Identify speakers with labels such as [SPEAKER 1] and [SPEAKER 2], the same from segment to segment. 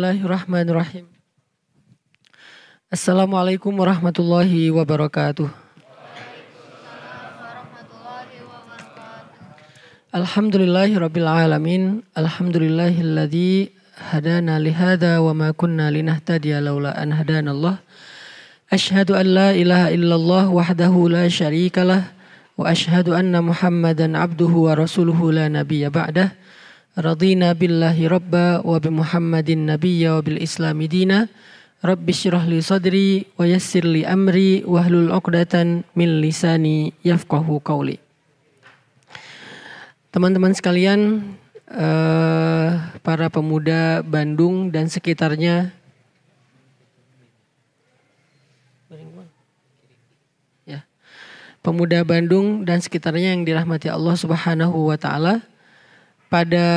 [SPEAKER 1] Bismillahirrahmanirrahim. Assalamualaikum warahmatullahi wabarakatuh. Alhamdulillahirabbil alamin. Alhamdulillahilladzi hadana lihada wa ma kunna linahtadiya laula an hadanallah. Asyhadu an la ilaha illallah wahdahu la syarikalah wa asyhadu anna Muhammadan abduhu wa rasuluhu la nabiyya ba'dah. Radina billahi rabba wa bi Muhammadin nabiyya wa bil islami dina. Rabbi syrah li sadri wa yassir li amri wahlul 'uqdatan min lisani yafqahu qawli. Teman-teman sekalian, para pemuda Bandung dan sekitarnya, ya, pemuda Bandung dan sekitarnya yang dirahmati Allah Subhanahu wa taala. Pada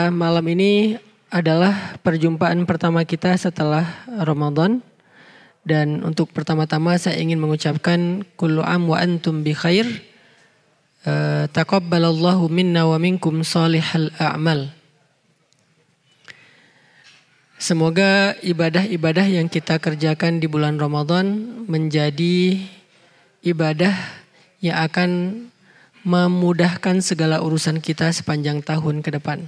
[SPEAKER 1] malam ini adalah perjumpaan pertama kita setelah Ramadan. Dan untuk pertama-tama saya ingin mengucapkan kullu am wa antum bi khair. Taqabbalallahu minna wa minkum salihal a'mal. Semoga ibadah-ibadah yang kita kerjakan di bulan Ramadan menjadi ibadah yang akan memudahkan segala urusan kita sepanjang tahun ke depan.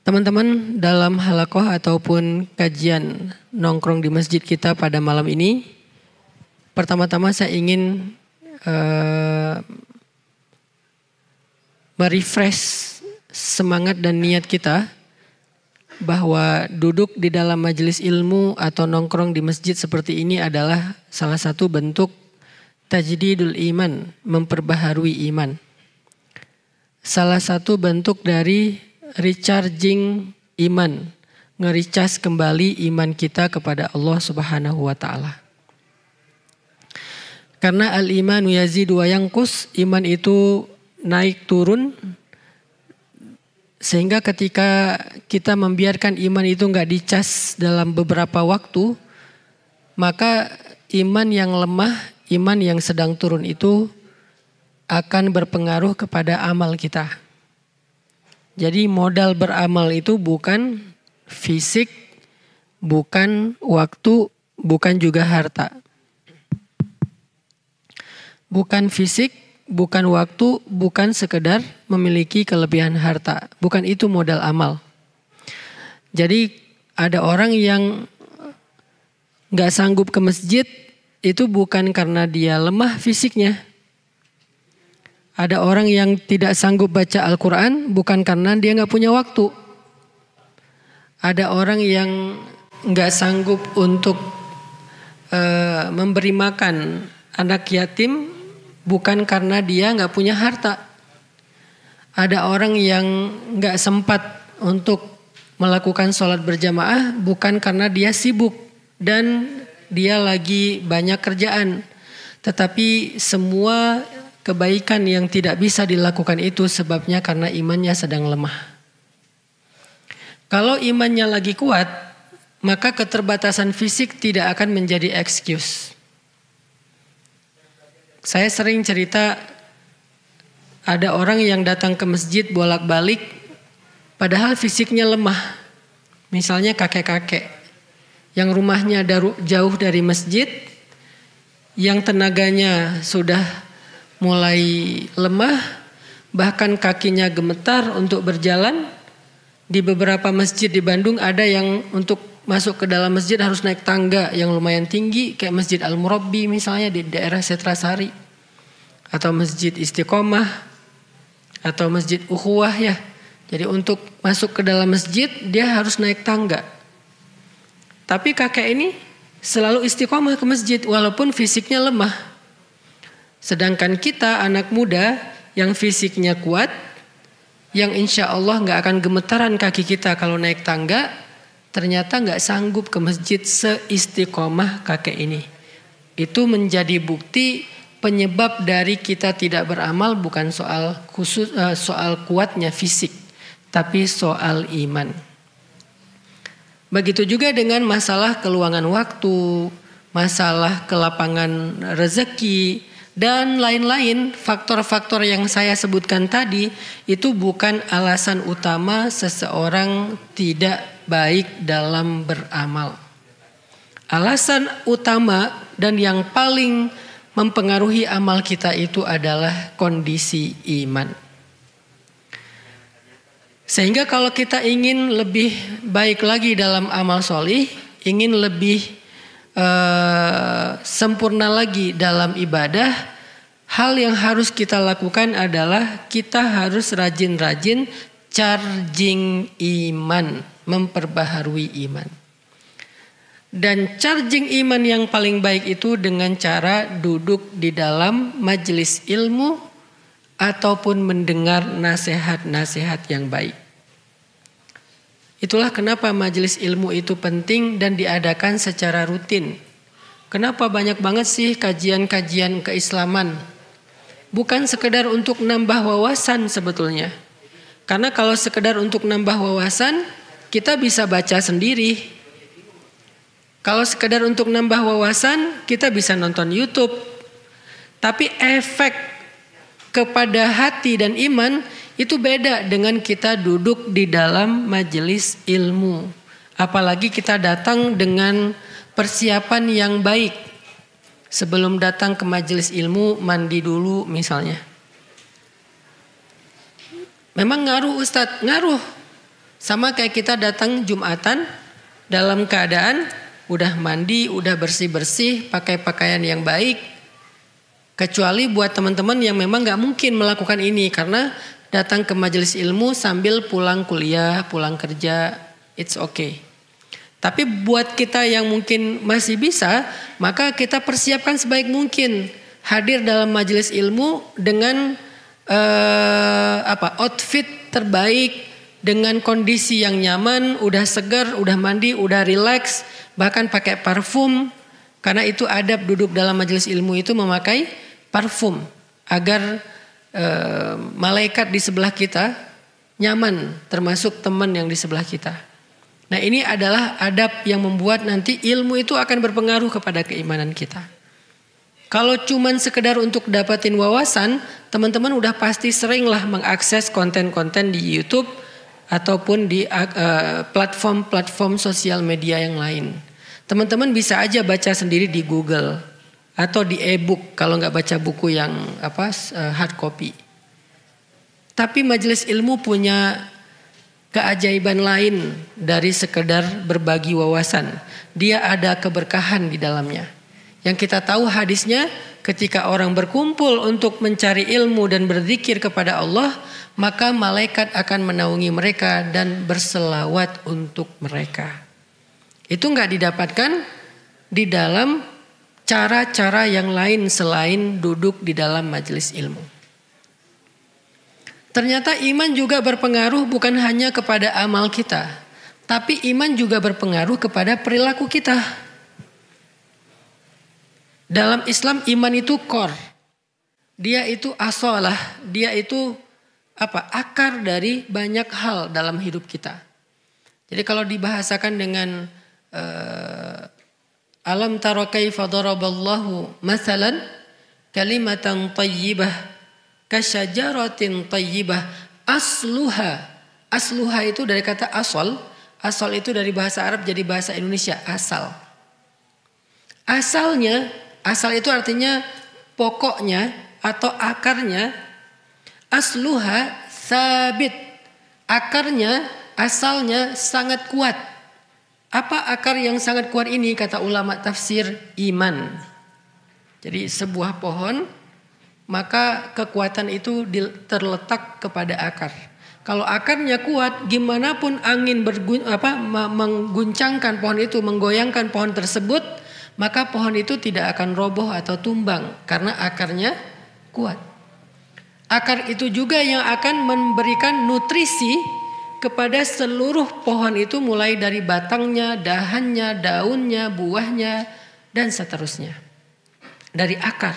[SPEAKER 1] Teman-teman, dalam halaqah ataupun kajian nongkrong di masjid kita pada malam ini, pertama-tama saya ingin merefresh semangat dan niat kita bahwa duduk di dalam majelis ilmu atau nongkrong di masjid seperti ini adalah salah satu bentuk tajdidul iman, memperbaharui iman. Salah satu bentuk dari recharging iman, nge-recharge kembali iman kita kepada Allah Subhanahu wa taala. Karena al-imanu yazidu wa yanqus, iman itu naik turun, sehingga ketika kita membiarkan iman itu enggak dicas dalam beberapa waktu, maka iman yang lemah, iman yang sedang turun itu akan berpengaruh kepada amal kita. Jadi modal beramal itu bukan fisik, bukan waktu, bukan juga harta. Bukan fisik, bukan waktu, bukan sekedar memiliki kelebihan harta. Bukan itu modal amal. Jadi ada orang yang gak sanggup ke masjid, itu bukan karena dia lemah fisiknya. Ada orang yang tidak sanggup baca Al-Quran bukan karena dia gak punya waktu. Ada orang yang gak sanggup untuk memberi makan anak yatim bukan karena dia gak punya harta. Ada orang yang gak sempat untuk melakukan sholat berjamaah bukan karena dia sibuk dan dia lagi banyak kerjaan. Tetapi semua kebaikan yang tidak bisa dilakukan itu sebabnya karena imannya sedang lemah. Kalau imannya lagi kuat, maka keterbatasan fisik tidak akan menjadi excuse. Saya sering cerita, ada orang yang datang ke masjid bolak-balik, padahal fisiknya lemah. Misalnya kakek-kakek yang rumahnya jauh dari masjid, yang tenaganya sudah mulai lemah, bahkan kakinya gemetar untuk berjalan. Di beberapa masjid di Bandung ada yang untuk masuk ke dalam masjid harus naik tangga yang lumayan tinggi, kayak Masjid Al-Murabbi misalnya di daerah Setrasari, atau Masjid Istiqomah, atau Masjid Ukhuwah ya. Jadi untuk masuk ke dalam masjid dia harus naik tangga. Tapi kakek ini selalu istiqomah ke masjid walaupun fisiknya lemah. Sedangkan kita anak muda yang fisiknya kuat, yang insya Allah gak akan gemetaran kaki kita kalau naik tangga, ternyata gak sanggup ke masjid seistiqomah kakek ini. Itu menjadi bukti penyebab dari kita tidak beramal bukan soal kuatnya fisik, tapi soal iman. Begitu juga dengan masalah keluangan waktu, masalah kelapangan rezeki, dan lain-lain. Faktor-faktor yang saya sebutkan tadi itu bukan alasan utama seseorang tidak baik dalam beramal. Alasan utama dan yang paling mempengaruhi amal kita itu adalah kondisi iman. Sehingga kalau kita ingin lebih baik lagi dalam amal solih, ingin lebih sempurna lagi dalam ibadah, hal yang harus kita lakukan adalah kita harus rajin-rajin charging iman, memperbaharui iman. Dan charging iman yang paling baik itu dengan cara duduk di dalam majelis ilmu ataupun mendengar nasihat-nasihat yang baik. Itulah kenapa majelis ilmu itu penting dan diadakan secara rutin. Kenapa banyak banget sih kajian-kajian keislaman? Bukan sekedar untuk nambah wawasan sebetulnya. Karena kalau sekedar untuk nambah wawasan, kita bisa baca sendiri. Kalau sekedar untuk nambah wawasan, kita bisa nonton YouTube. Tapi efek kepada hati dan iman itu beda dengan kita duduk di dalam majelis ilmu. Apalagi kita datang dengan persiapan yang baik. Sebelum datang ke majelis ilmu, mandi dulu misalnya. Memang ngaruh Ustadz, ngaruh. Sama kayak kita datang Jumatan dalam keadaan udah mandi, udah bersih-bersih, pakai pakaian yang baik. Kecuali buat teman-teman yang memang gak mungkin melakukan ini. Karena datang ke majelis ilmu sambil pulang kuliah, pulang kerja, it's okay. Tapi buat kita yang mungkin masih bisa, maka kita persiapkan sebaik mungkin hadir dalam majelis ilmu dengan outfit terbaik, dengan kondisi yang nyaman, udah segar, udah mandi, udah relax, bahkan pakai parfum. Karena itu adab duduk dalam majelis ilmu itu memakai parfum agar malaikat di sebelah kita nyaman, termasuk teman yang di sebelah kita. Nah, ini adalah adab yang membuat nanti ilmu itu akan berpengaruh kepada keimanan kita. Kalau cuman sekedar untuk dapatin wawasan, teman-teman udah pasti seringlah mengakses konten-konten di YouTube ataupun di platform-platform sosial media yang lain. Teman-teman bisa aja baca sendiri di Google atau di e-book kalau nggak baca buku yang hard copy. Tapi majelis ilmu punya keajaiban lain dari sekedar berbagi wawasan. Dia ada keberkahan di dalamnya. Yang kita tahu hadisnya, ketika orang berkumpul untuk mencari ilmu dan berzikir kepada Allah, maka malaikat akan menaungi mereka dan berselawat untuk mereka. Itu enggak didapatkan di dalam cara-cara yang lain selain duduk di dalam majelis ilmu. Ternyata iman juga berpengaruh bukan hanya kepada amal kita, tapi iman juga berpengaruh kepada perilaku kita. Dalam Islam iman itu core. Dia itu asalah, dia itu akar dari banyak hal dalam hidup kita. Jadi kalau dibahasakan dengan alam tara kaifa daraballahu masalan kalimatan thayyibah kasyajaratin thayyibah asluha itu dari kata asal itu dari bahasa Arab jadi bahasa Indonesia asal itu artinya pokoknya atau akarnya. Asluha sabit, akarnya asalnya sangat kuat. Apa akar yang sangat kuat ini? Kata ulama tafsir, iman. Jadi sebuah pohon, maka kekuatan itu terletak kepada akar. Kalau akarnya kuat, gimana pun angin mengguncangkan pohon itu, menggoyangkan pohon tersebut, maka pohon itu tidak akan roboh atau tumbang karena akarnya kuat. Akar itu juga yang akan memberikan nutrisi kepada seluruh pohon itu, mulai dari batangnya, dahannya, daunnya, buahnya, dan seterusnya. Dari akar.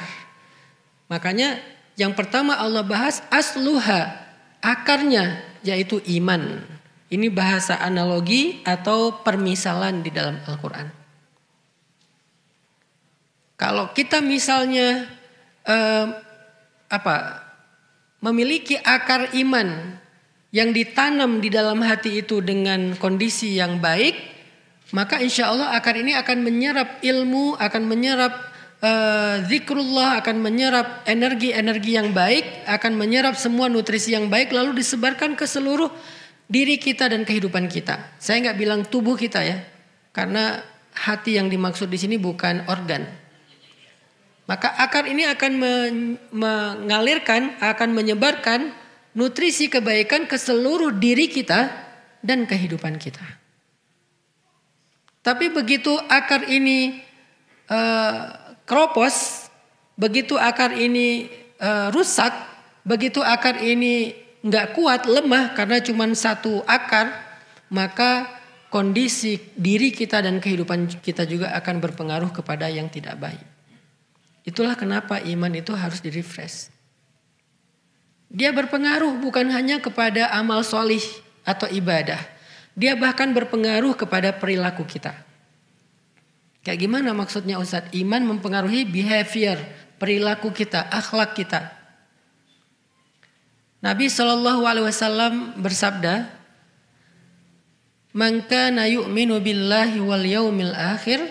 [SPEAKER 1] Makanya yang pertama Allah bahas asluha, akarnya, yaitu iman. Ini bahasa analogi atau permisalan di dalam Al-Quran. Kalau kita misalnya memiliki akar iman yang ditanam di dalam hati itu dengan kondisi yang baik, maka insya Allah akar ini akan menyerap ilmu, akan menyerap zikrullah, akan menyerap energi-energi yang baik, akan menyerap semua nutrisi yang baik, lalu disebarkan ke seluruh diri kita dan kehidupan kita. Saya nggak bilang tubuh kita ya, karena hati yang dimaksud di sini bukan organ. Maka akar ini akan mengalirkan, akan menyebarkan nutrisi kebaikan ke seluruh diri kita dan kehidupan kita. Tapi begitu akar ini keropos, begitu akar ini rusak, begitu akar ini nggak kuat, lemah karena cuma satu akar, maka kondisi diri kita dan kehidupan kita juga akan berpengaruh kepada yang tidak baik. Itulah kenapa iman itu harus di-refresh. Dia berpengaruh bukan hanya kepada amal solih atau ibadah. Dia bahkan berpengaruh kepada perilaku kita. Kayak gimana maksudnya Ustadz? Iman mempengaruhi behavior, perilaku kita, akhlak kita. Nabi SAW bersabda, "Man kana yu'minu billahi wal yaumil akhir,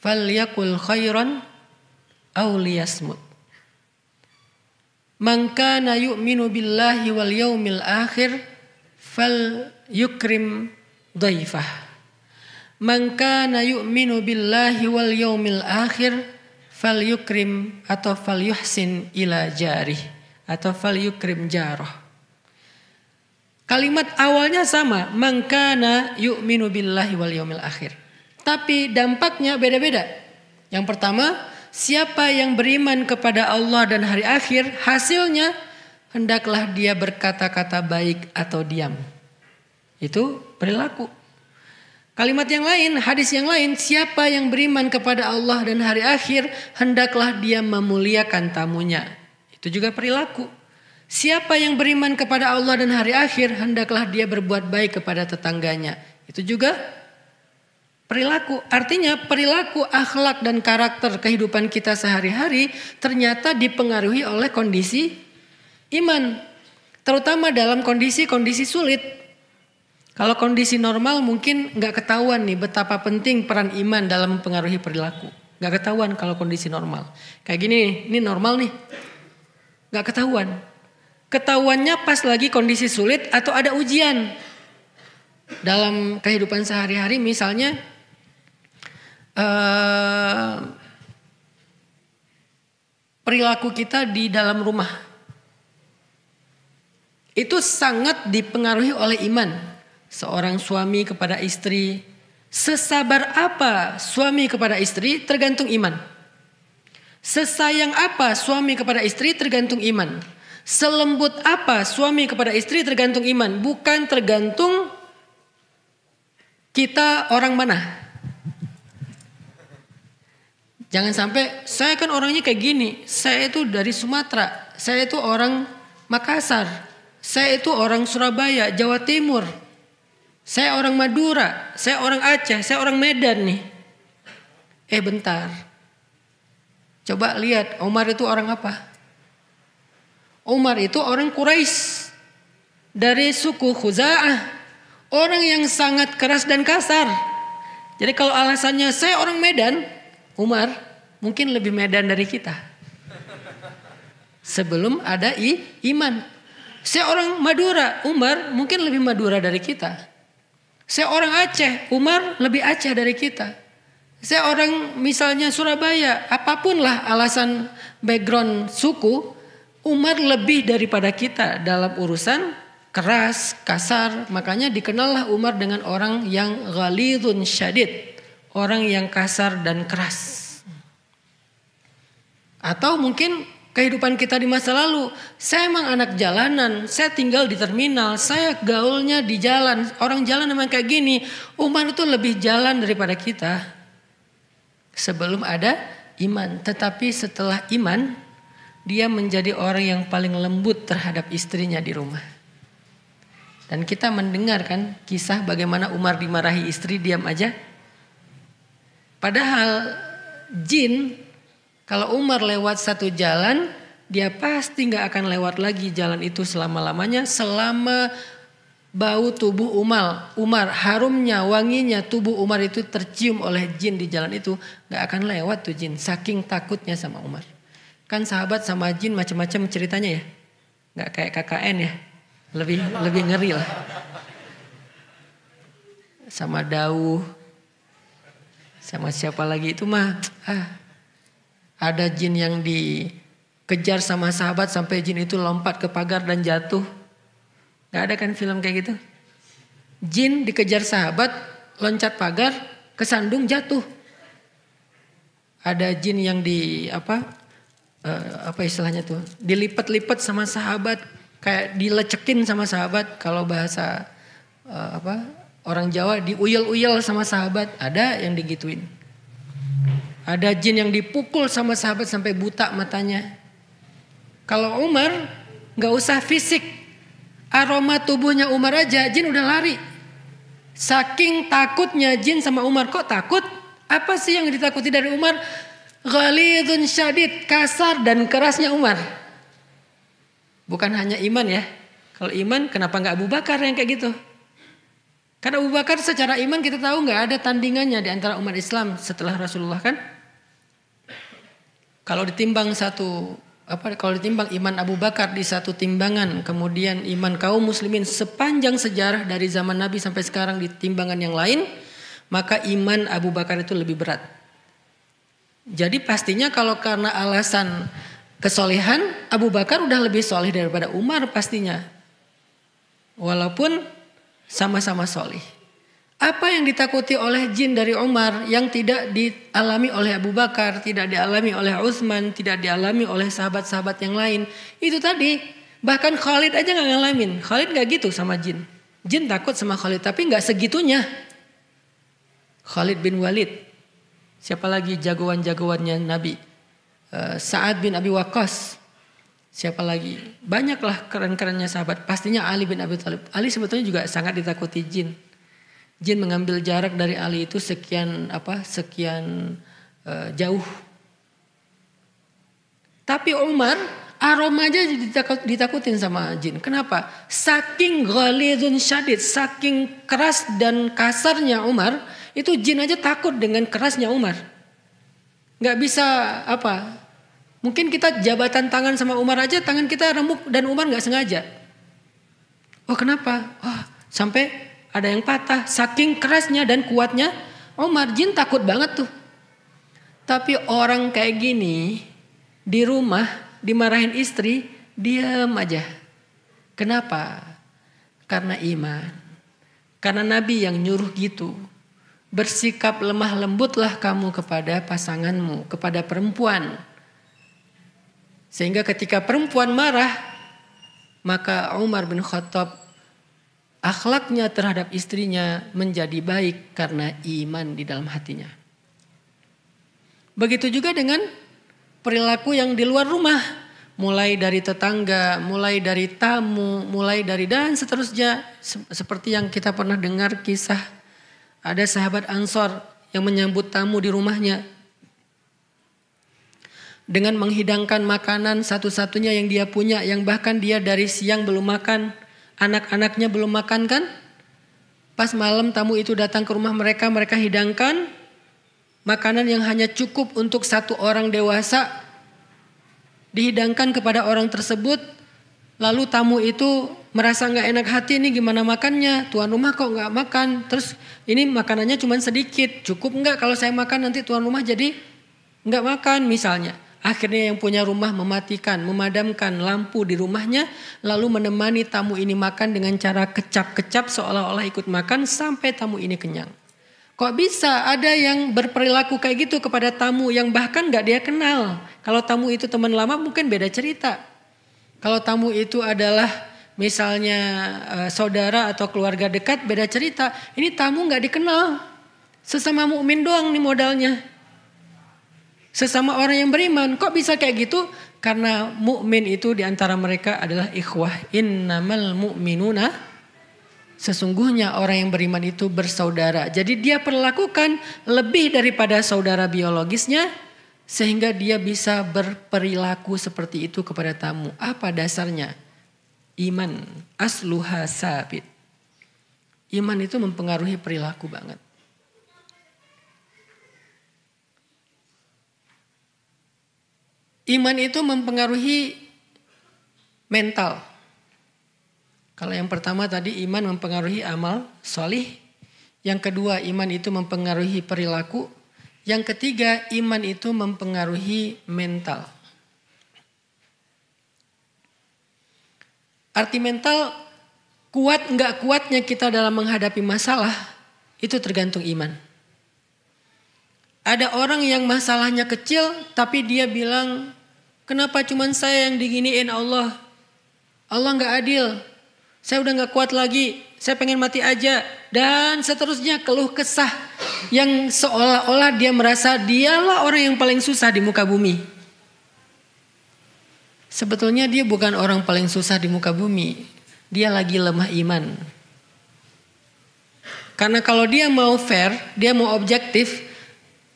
[SPEAKER 1] falyakul khairan aw liyasmut." Man kana yu'minu billahi wal yaumil akhir fal yukrim dhaifah. Man kana yu'minu billahi wal yaumil akhir fal yukrim atau fal yuhsin ila jarih atau fal yukrim jarah. Kalimat awalnya sama, man kana yu'minu billahi wal yaumil akhir. Tapi dampaknya beda-beda. Yang pertama, siapa yang beriman kepada Allah dan hari akhir, hasilnya hendaklah dia berkata-kata baik atau diam. Itu perilaku. Kalimat yang lain, hadis yang lain, siapa yang beriman kepada Allah dan hari akhir, hendaklah dia memuliakan tamunya. Itu juga perilaku. Siapa yang beriman kepada Allah dan hari akhir, hendaklah dia berbuat baik kepada tetangganya. Itu juga perilaku. Artinya perilaku, akhlak dan karakter kehidupan kita sehari-hari ternyata dipengaruhi oleh kondisi iman. Terutama dalam kondisi-kondisi sulit. Kalau kondisi normal mungkin gak ketahuan nih betapa penting peran iman dalam mempengaruhi perilaku. Gak ketahuan kalau kondisi normal. Kayak gini, ini normal nih. Gak ketahuan. Ketahuannya pas lagi kondisi sulit atau ada ujian. Dalam kehidupan sehari-hari misalnya perilaku kita di dalam rumah itu sangat dipengaruhi oleh iman. Seorang suami kepada istri, sesabar apa suami kepada istri tergantung iman. Sesayang apa suami kepada istri tergantung iman. Selembut apa suami kepada istri tergantung iman. Bukan tergantung kita orang mana. Jangan sampai saya kan orangnya kayak gini. Saya itu dari Sumatera. Saya itu orang Makassar. Saya itu orang Surabaya, Jawa Timur. Saya orang Madura. Saya orang Aceh. Saya orang Medan nih. Bentar. Coba lihat Umar itu orang apa? Umar itu orang Quraisy. Dari suku Khuza'ah. Orang yang sangat keras dan kasar. Jadi kalau alasannya saya orang Medan, Umar mungkin lebih Medan dari kita. Sebelum ada iman. Saya orang Madura, Umar mungkin lebih Madura dari kita. Saya orang Aceh, Umar lebih Aceh dari kita. Saya orang misalnya Surabaya, apapun lah alasan background suku, Umar lebih daripada kita dalam urusan keras, kasar. Makanya dikenallah Umar dengan orang yang ghalidun syadid. Orang yang kasar dan keras. Atau mungkin kehidupan kita di masa lalu. Saya emang anak jalanan. Saya tinggal di terminal. Saya gaulnya di jalan. Orang jalan emang kayak gini. Umar itu lebih jalan daripada kita. Sebelum ada iman. Tetapi setelah iman, dia menjadi orang yang paling lembut terhadap istrinya di rumah. Dan kita mendengar kan kisah bagaimana Umar dimarahi istri diam aja. Padahal jin, kalau Umar lewat satu jalan, dia pasti nggak akan lewat lagi jalan itu selama-lamanya selama bau tubuh Umar, harumnya, wanginya tubuh Umar itu tercium oleh jin di jalan itu, nggak akan lewat tuh jin, saking takutnya sama Umar. Kan sahabat sama jin macam-macam ceritanya ya, nggak kayak KKN ya, lebih ngeri lah. Sama Dauh, sama siapa lagi itu mah, ada jin yang dikejar sama sahabat sampai jin itu lompat ke pagar dan jatuh. Gak ada kan film kayak gitu? Jin dikejar sahabat, loncat pagar, kesandung jatuh. Ada jin yang apa istilahnya tuh? Dilipat-lipat sama sahabat, kayak dilecekin sama sahabat. Kalau bahasa orang Jawa diuyel-uyel sama sahabat, ada yang digituin. Ada jin yang dipukul sama sahabat sampai buta matanya. Kalau Umar gak usah fisik. Aroma tubuhnya Umar aja jin udah lari. Saking takutnya jin sama Umar. Kok takut? Apa sih yang ditakuti dari Umar? Ghalidun syadid, kasar dan kerasnya Umar. Bukan hanya iman ya. Kalau iman kenapa gak Abu Bakar yang kayak gitu? Karena Abu Bakar secara iman kita tahu gak ada tandingannya di antara umat Islam setelah Rasulullah kan. Kalau ditimbang kalau ditimbang iman Abu Bakar di satu timbangan, kemudian iman kaum muslimin sepanjang sejarah dari zaman Nabi sampai sekarang di timbangan yang lain, maka iman Abu Bakar itu lebih berat. Jadi pastinya kalau karena alasan kesolehan, Abu Bakar udah lebih soleh daripada Umar pastinya. Walaupun sama-sama soleh. Apa yang ditakuti oleh jin dari Umar yang tidak dialami oleh Abu Bakar, tidak dialami oleh Utsman, tidak dialami oleh sahabat-sahabat yang lain. Itu tadi, bahkan Khalid aja gak ngalamin. Khalid gak gitu sama jin. Jin takut sama Khalid tapi gak segitunya. Khalid bin Walid. Siapa lagi jagoan-jagoannya Nabi? Sa'ad bin Abi Waqqas. Siapa lagi? Banyaklah keren-kerennya sahabat. Pastinya Ali bin Abi Thalib. Ali sebetulnya juga sangat ditakuti jin. Jin mengambil jarak dari Ali itu sekian jauh. Tapi Umar aroma aja ditakutin sama jin. Kenapa? Saking ghalidun syadid, saking keras dan kasarnya Umar, itu jin aja takut dengan kerasnya Umar. Gak bisa mungkin kita jabatan tangan sama Umar aja, tangan kita remuk dan Umar gak sengaja. Oh kenapa? Sampai ada yang patah, saking kerasnya dan kuatnya Umar. Jin takut banget tuh. Tapi orang kayak gini di rumah dimarahin istri, diam aja. Kenapa? Karena iman. Karena Nabi yang nyuruh gitu. Bersikap lemah lembutlah kamu kepada pasanganmu, kepada perempuan. Sehingga ketika perempuan marah, maka Umar bin Khattab akhlaknya terhadap istrinya menjadi baik karena iman di dalam hatinya. Begitu juga dengan perilaku yang di luar rumah. Mulai dari tetangga, mulai dari tamu, mulai dari dan seterusnya. Seperti yang kita pernah dengar kisah. Ada sahabat Ansor yang menyambut tamu di rumahnya. Dengan menghidangkan makanan satu-satunya yang dia punya. Yang bahkan dia dari siang belum makan. Anak-anaknya belum makan kan? Pas malam tamu itu datang ke rumah mereka hidangkan makanan yang hanya cukup untuk satu orang dewasa. Dihidangkan kepada orang tersebut. Lalu tamu itu merasa gak enak hati, ini gimana makannya? Tuan rumah kok gak makan? Terus ini makanannya cuma sedikit. Cukup gak kalau saya makan nanti tuan rumah jadi gak makan misalnya. Akhirnya yang punya rumah memadamkan lampu di rumahnya. Lalu menemani tamu ini makan dengan cara kecap-kecap seolah-olah ikut makan sampai tamu ini kenyang. Kok bisa ada yang berperilaku kayak gitu kepada tamu yang bahkan gak dia kenal. Kalau tamu itu teman lama mungkin beda cerita. Kalau tamu itu adalah misalnya saudara atau keluarga dekat beda cerita. Ini tamu gak dikenal. Sesama mukmin doang nih modalnya. Sesama orang yang beriman. Kok bisa kayak gitu? Karena mukmin itu diantara mereka adalah ikhwah. Innamal mu'minuna. Sesungguhnya orang yang beriman itu bersaudara. Jadi dia perlakukan lebih daripada saudara biologisnya. sehingga dia bisa berperilaku seperti itu kepada tamu. Apa dasarnya? Iman asluha sabit. Iman itu mempengaruhi perilaku banget. Iman itu mempengaruhi mental. Kalau yang pertama tadi iman mempengaruhi amal solih. Yang kedua iman itu mempengaruhi perilaku. Yang ketiga iman itu mempengaruhi mental. Arti mental, kuat enggak kuatnya kita dalam menghadapi masalah itu tergantung iman. Ada orang yang masalahnya kecil tapi dia bilang, kenapa cuman saya yang diginiin Allah? Allah enggak adil. Saya udah enggak kuat lagi. Saya pengen mati aja. Dan seterusnya keluh kesah yang seolah-olah dia merasa dialah orang yang paling susah di muka bumi. Sebetulnya dia bukan orang paling susah di muka bumi. Dia lagi lemah iman. Karena kalau dia mau fair, dia mau objektif,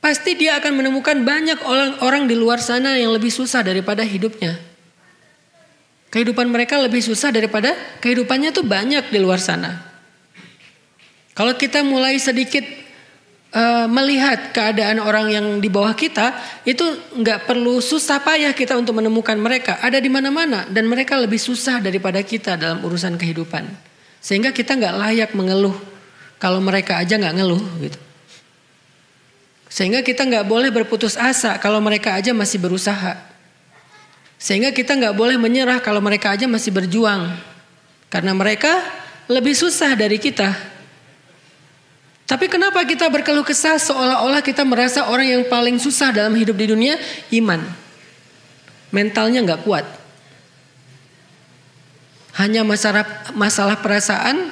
[SPEAKER 1] pasti dia akan menemukan banyak orang di luar sana yang lebih susah daripada hidupnya. Kehidupan mereka lebih susah daripada kehidupannya tuh banyak di luar sana. Kalau kita mulai sedikit melihat keadaan orang yang di bawah kita, itu nggak perlu susah payah kita untuk menemukan mereka. Ada di mana-mana dan mereka lebih susah daripada kita dalam urusan kehidupan. Sehingga kita nggak layak mengeluh kalau mereka aja nggak ngeluh gitu. Sehingga kita nggak boleh berputus asa kalau mereka aja masih berusaha. Sehingga kita nggak boleh menyerah kalau mereka aja masih berjuang. Karena mereka lebih susah dari kita. Tapi kenapa kita berkeluh kesah seolah-olah kita merasa orang yang paling susah dalam hidup di dunia? Iman. Mentalnya nggak kuat. Hanya masalah perasaan,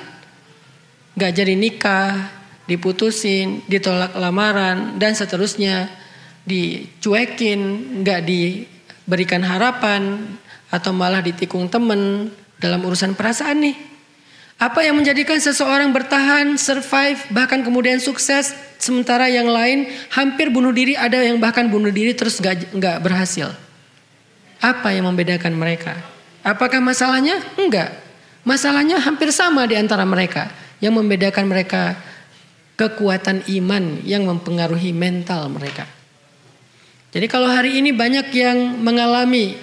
[SPEAKER 1] nggak jadi nikah, diputusin, ditolak lamaran, dan seterusnya. Dicuekin, nggak diberikan harapan, atau malah ditikung temen dalam urusan perasaan nih. Apa yang menjadikan seseorang bertahan, survive, bahkan kemudian sukses, sementara yang lain hampir bunuh diri, ada yang bahkan bunuh diri terus nggak berhasil. Apa yang membedakan mereka? Apakah masalahnya? Enggak. Masalahnya hampir sama di antara mereka. Yang membedakan mereka kekuatan iman yang mempengaruhi mental mereka. Jadi kalau hari ini banyak yang mengalami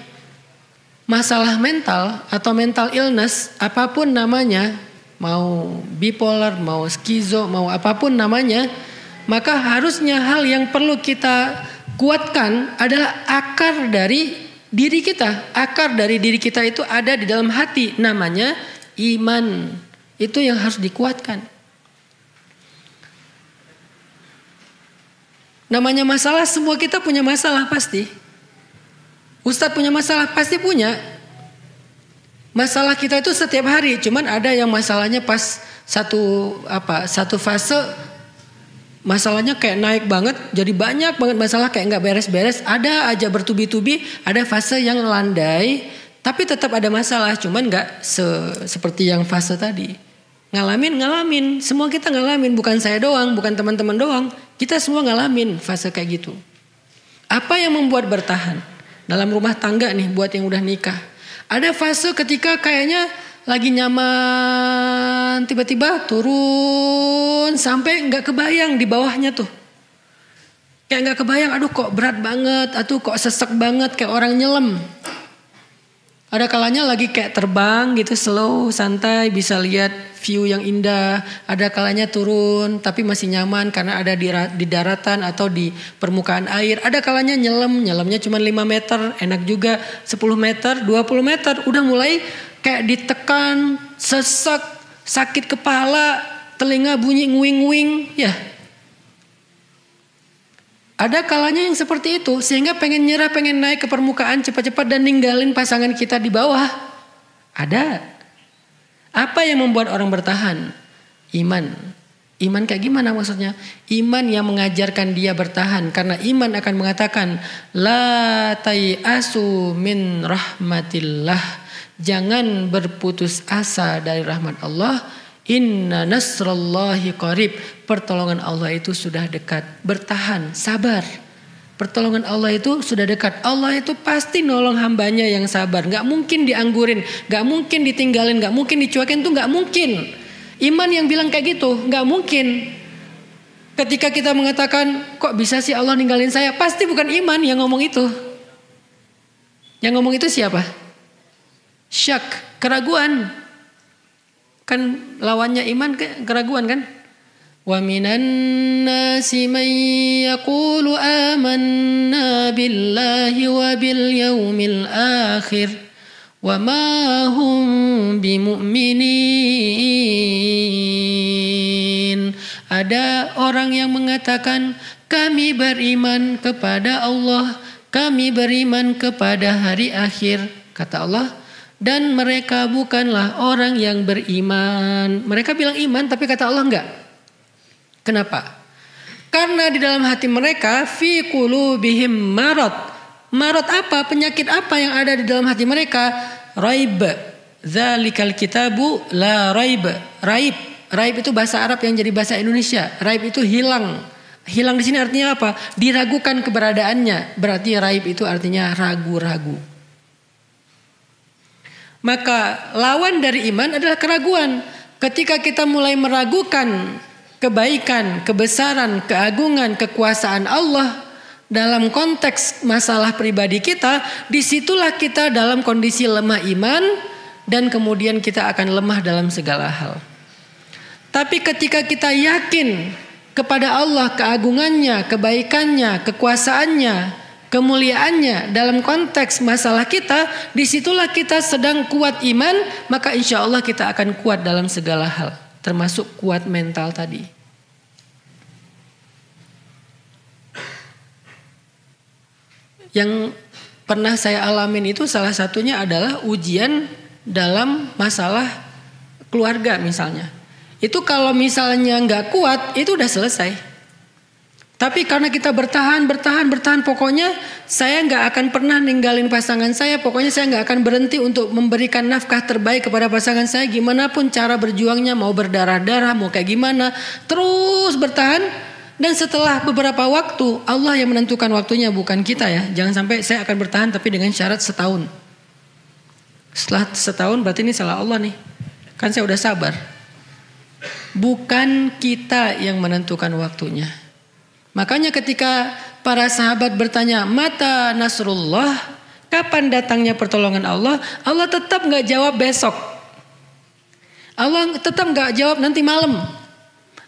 [SPEAKER 1] masalah mental atau mental illness, apapun namanya, mau bipolar, mau skizo, mau apapun namanya, maka harusnya hal yang perlu kita kuatkan adalah akar dari diri kita. Akar dari diri kita itu ada di dalam hati, namanya iman. Itu yang harus dikuatkan. Namanya masalah, semua kita punya masalah pasti. Ustadz punya masalah, pasti punya. Masalah kita itu setiap hari, cuman ada yang masalahnya pas satu fase masalahnya kayak naik banget, jadi banyak banget masalah kayak nggak beres-beres. Ada aja bertubi-tubi, ada fase yang landai, tapi tetap ada masalah, cuman nggak seperti yang fase tadi. Ngalamin, semua kita ngalamin, bukan saya doang, bukan teman-teman doang, kita semua ngalamin fase kayak gitu. Apa yang membuat bertahan? Dalam rumah tangga nih buat yang udah nikah. Ada fase ketika kayaknya lagi nyaman, tiba-tiba turun sampai gak kebayang di bawahnya tuh. Kayak gak kebayang, aduh kok berat banget, aduh kok sesek banget kayak orang nyelam. Ada kalanya lagi kayak terbang gitu, slow, santai, bisa lihat view yang indah. Ada kalanya turun tapi masih nyaman karena ada di daratan atau di permukaan air. Ada kalanya nyelamnya cuma 5 meter, enak juga. 10 meter, 20 meter, udah mulai kayak ditekan, sesek, sakit kepala, telinga bunyi nguing-nguing, ya. Ada kalanya yang seperti itu, sehingga pengen nyerah, pengen naik ke permukaan cepat-cepat dan ninggalin pasangan kita di bawah. Ada. Apa yang membuat orang bertahan? Iman. Iman kayak gimana maksudnya? Iman yang mengajarkan dia bertahan. Karena iman akan mengatakan, la tai'asu min rahmatillah. Jangan berputus asa dari rahmat Allah. Inna nasrallahi qarib. Pertolongan Allah itu sudah dekat. Bertahan, sabar. Pertolongan Allah itu sudah dekat. Allah itu pasti nolong hambanya yang sabar. Gak mungkin dianggurin, gak mungkin ditinggalin, gak mungkin dicuekin, itu gak mungkin. Iman yang bilang kayak gitu, gak mungkin. Ketika kita mengatakan, kok bisa sih Allah ninggalin saya? Pasti bukan iman yang ngomong itu. Yang ngomong itu siapa? Syak, keraguan. Kan lawannya iman keraguan kan? Wa minan nasi man yaqulu amanna billahi wa bil yaumil akhir wa ma hum bimu'minin. Ada orang yang mengatakan kami beriman kepada Allah, kami beriman kepada hari akhir, kata Allah, dan mereka bukanlah orang yang beriman. Mereka bilang iman tapi kata Allah enggak. Kenapa? Karena di dalam hati mereka fi qulubihim marad. Marad apa? Penyakit apa yang ada di dalam hati mereka? Raib. Dzalikal kitabu la raib. Raib. Raib itu bahasa Arab yang jadi bahasa Indonesia. Raib itu hilang. Hilang di sini artinya apa? Diragukan keberadaannya. Berarti raib itu artinya ragu-ragu. Maka lawan dari iman adalah keraguan. Ketika kita mulai meragukan kebaikan, kebesaran, keagungan, kekuasaan Allah dalam konteks masalah pribadi kita, disitulah kita dalam kondisi lemah iman dan kemudian kita akan lemah dalam segala hal. Tapi ketika kita yakin kepada Allah, keagungannya, kebaikannya, kekuasaannya, kemuliaannya dalam konteks masalah kita, disitulah kita sedang kuat iman, maka insya Allah kita akan kuat dalam segala hal, termasuk kuat mental tadi. Yang pernah saya alamin itu salah satunya adalah ujian dalam masalah keluarga misalnya. Itu kalau misalnya nggak kuat itu udah selesai. Tapi karena kita bertahan, pokoknya saya nggak akan pernah ninggalin pasangan saya. Pokoknya saya nggak akan berhenti untuk memberikan nafkah terbaik kepada pasangan saya. Gimana pun cara berjuangnya, mau berdarah-darah, mau kayak gimana, terus bertahan. Dan setelah beberapa waktu, Allah yang menentukan waktunya, bukan kita ya. Jangan sampai saya akan bertahan tapi dengan syarat setahun. Setelah setahun berarti ini salah Allah nih. Kan saya udah sabar. Bukan kita yang menentukan waktunya. Makanya ketika para sahabat bertanya, mata nasrullah, kapan datangnya pertolongan Allah? Allah tetap gak jawab besok. Allah tetap gak jawab nanti malam.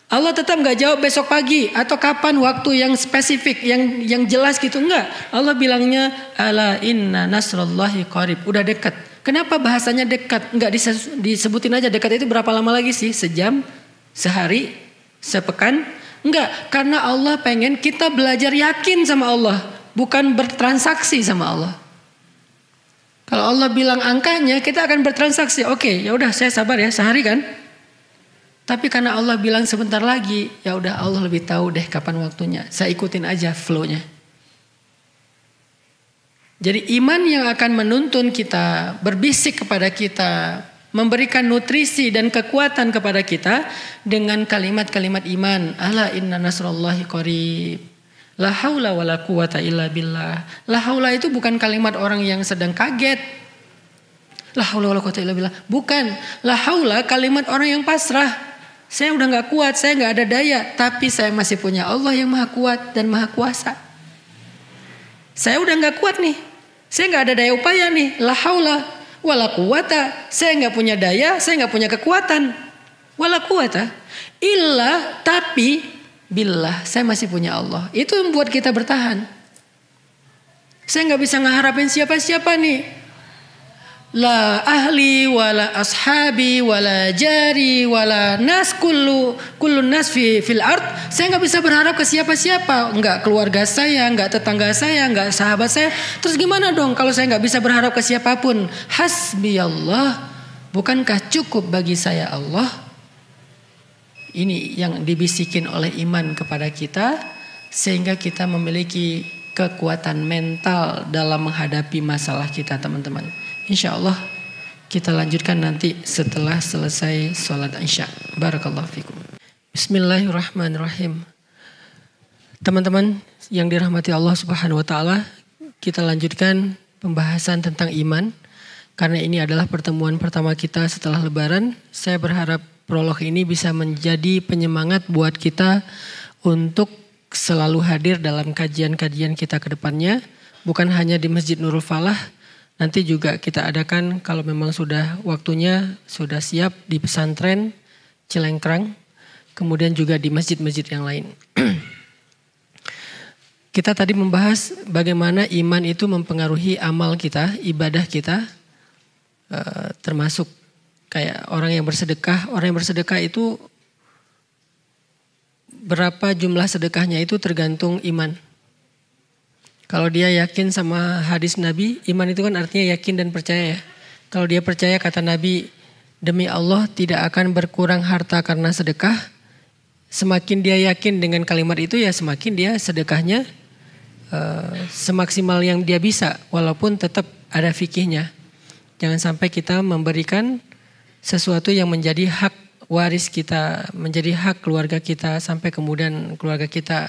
[SPEAKER 1] Allah tetap gak jawab besok pagi atau kapan waktu yang spesifik, yang jelas gitu. Enggak. Allah bilangnya ala inna nasrullahi qarib. Udah dekat. Kenapa bahasanya dekat? Enggak disebutin aja dekat itu berapa lama lagi sih? Sejam? Sehari? Sepekan? Enggak. Karena Allah pengen kita belajar yakin sama Allah. Bukan bertransaksi sama Allah. Kalau Allah bilang angkanya, kita akan bertransaksi. Oke, ya udah saya sabar ya, sehari kan? Tapi karena Allah bilang sebentar lagi, ya udah Allah lebih tahu deh kapan waktunya. Saya ikutin aja flow-nya. Jadi iman yang akan menuntun kita, berbisik kepada kita, memberikan nutrisi dan kekuatan kepada kita dengan kalimat-kalimat iman. Ala inna nasrullahi qarib. La haula wala quwata illa billah. La haula itu bukan kalimat orang yang sedang kaget. La haula wala quwata illa billah. Bukan. La haula kalimat orang yang pasrah. Saya udah gak kuat, saya gak ada daya. Tapi saya masih punya Allah yang maha kuat dan maha kuasa. Saya udah gak kuat nih. Saya gak ada daya upaya nih. La haula wala quwata. Saya gak punya daya, saya gak punya kekuatan. Wala quwata. Illa tapi billah. Saya masih punya Allah. Itu yang membuat kita bertahan. Saya gak bisa ngeharapin siapa-siapa nih. La ahli wala ashabi wala jari wala nas kullu nas fil ard. Saya nggak bisa berharap ke siapa-siapa, nggak keluarga saya, nggak tetangga saya, nggak sahabat saya. Terus gimana dong kalau saya nggak bisa berharap ke siapapun? Hasbiyallah. Bukankah cukup bagi saya Allah? Ini yang dibisikin oleh iman kepada kita sehingga kita memiliki kekuatan mental dalam menghadapi masalah kita, teman-teman. Insya Allah kita lanjutkan nanti setelah selesai sholat isya. Barakallahu fikum. Bismillahirrahmanirrahim. Teman-teman yang dirahmati Allah Subhanahu wa taala, kita lanjutkan pembahasan tentang iman. Karena ini adalah pertemuan pertama kita setelah Lebaran, saya berharap prolog ini bisa menjadi penyemangat buat kita untuk selalu hadir dalam kajian-kajian kita ke depannya. Bukan hanya di Masjid Nurul Falah, nanti juga kita adakan kalau memang sudah waktunya, sudah siap di pesantren Cilengkrang, kemudian juga di masjid-masjid yang lain. Kita tadi membahas bagaimana iman itu mempengaruhi amal kita, ibadah kita, termasuk kayak orang yang bersedekah. Orang yang bersedekah itu berapa jumlah sedekahnya itu tergantung iman. Kalau dia yakin sama hadis Nabi, iman itu kan artinya yakin dan percaya ya. Kalau dia percaya kata Nabi, demi Allah tidak akan berkurang harta karena sedekah. Semakin dia yakin dengan kalimat itu ya semakin dia sedekahnya semaksimal yang dia bisa, walaupun tetap ada fikihnya. Jangan sampai kita memberikan sesuatu yang menjadi hak waris kita, menjadi hak keluarga kita, sampai kemudian keluarga kita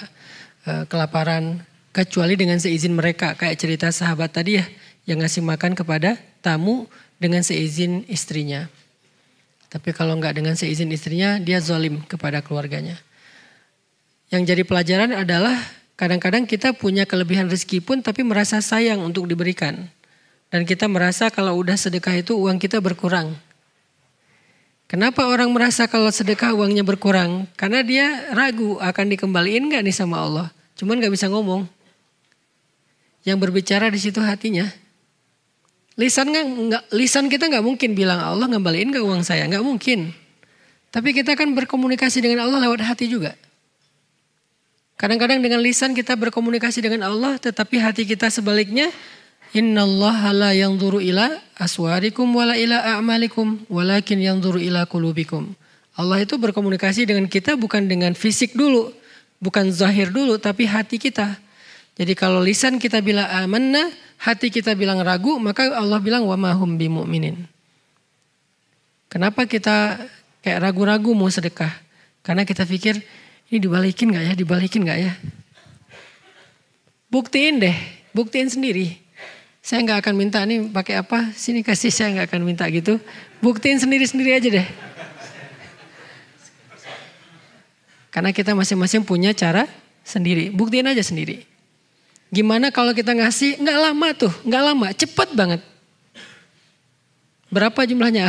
[SPEAKER 1] kelaparan, kecuali dengan seizin mereka. Kayak cerita sahabat tadi ya, yang ngasih makan kepada tamu dengan seizin istrinya. Tapi kalau enggak dengan seizin istrinya, dia zalim kepada keluarganya. Yang jadi pelajaran adalah kadang-kadang kita punya kelebihan rezeki pun tapi merasa sayang untuk diberikan. Dan kita merasa kalau udah sedekah itu uang kita berkurang. Kenapa orang merasa kalau sedekah uangnya berkurang? Karena dia ragu akan dikembaliin gak nih sama Allah. Cuman gak bisa ngomong. Yang berbicara di situ hatinya. Lisan kita gak mungkin bilang Allah ngembaliin gak uang saya. Gak mungkin. Tapi kita kan berkomunikasi dengan Allah lewat hati juga. Kadang-kadang dengan lisan kita berkomunikasi dengan Allah, tetapi hati kita sebaliknya, innallaha la yanzuru ila aswarikum wala ila a'malikum walakin yanzuru ila qulubikum. Allah itu berkomunikasi dengan kita bukan dengan fisik dulu, bukan zahir dulu, tapi hati kita. Jadi kalau lisan kita bilang amanna, hati kita bilang ragu, maka Allah bilang wa ma hum bimu'minin. Kenapa kita kayak ragu-ragu mau sedekah? Karena kita pikir ini dibalikin gak ya, dibalikin gak ya? Buktiin deh, buktiin sendiri. Saya gak akan minta nih pakai apa, sini kasih, saya gak akan minta gitu. Buktiin sendiri-sendiri aja deh. Karena kita masing-masing punya cara sendiri, buktiin aja sendiri. Gimana kalau kita ngasih, gak lama tuh, gak lama, cepet banget. Berapa jumlahnya?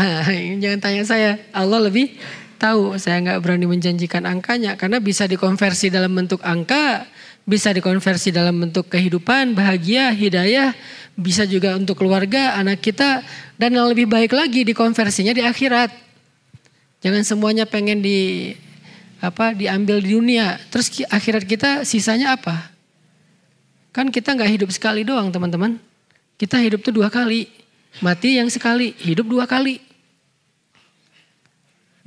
[SPEAKER 1] Jangan tanya saya, Allah lebih tahu. Saya nggak berani menjanjikan angkanya karena bisa dikonversi dalam bentuk angka, bisa dikonversi dalam bentuk kehidupan, bahagia, hidayah, bisa juga untuk keluarga, anak kita, dan yang lebih baik lagi dikonversinya di akhirat. Jangan semuanya pengen diambil di dunia, terus akhirat kita sisanya apa? Kan kita nggak hidup sekali doang teman-teman. Kita hidup tuh 2 kali, mati yang sekali, hidup 2 kali.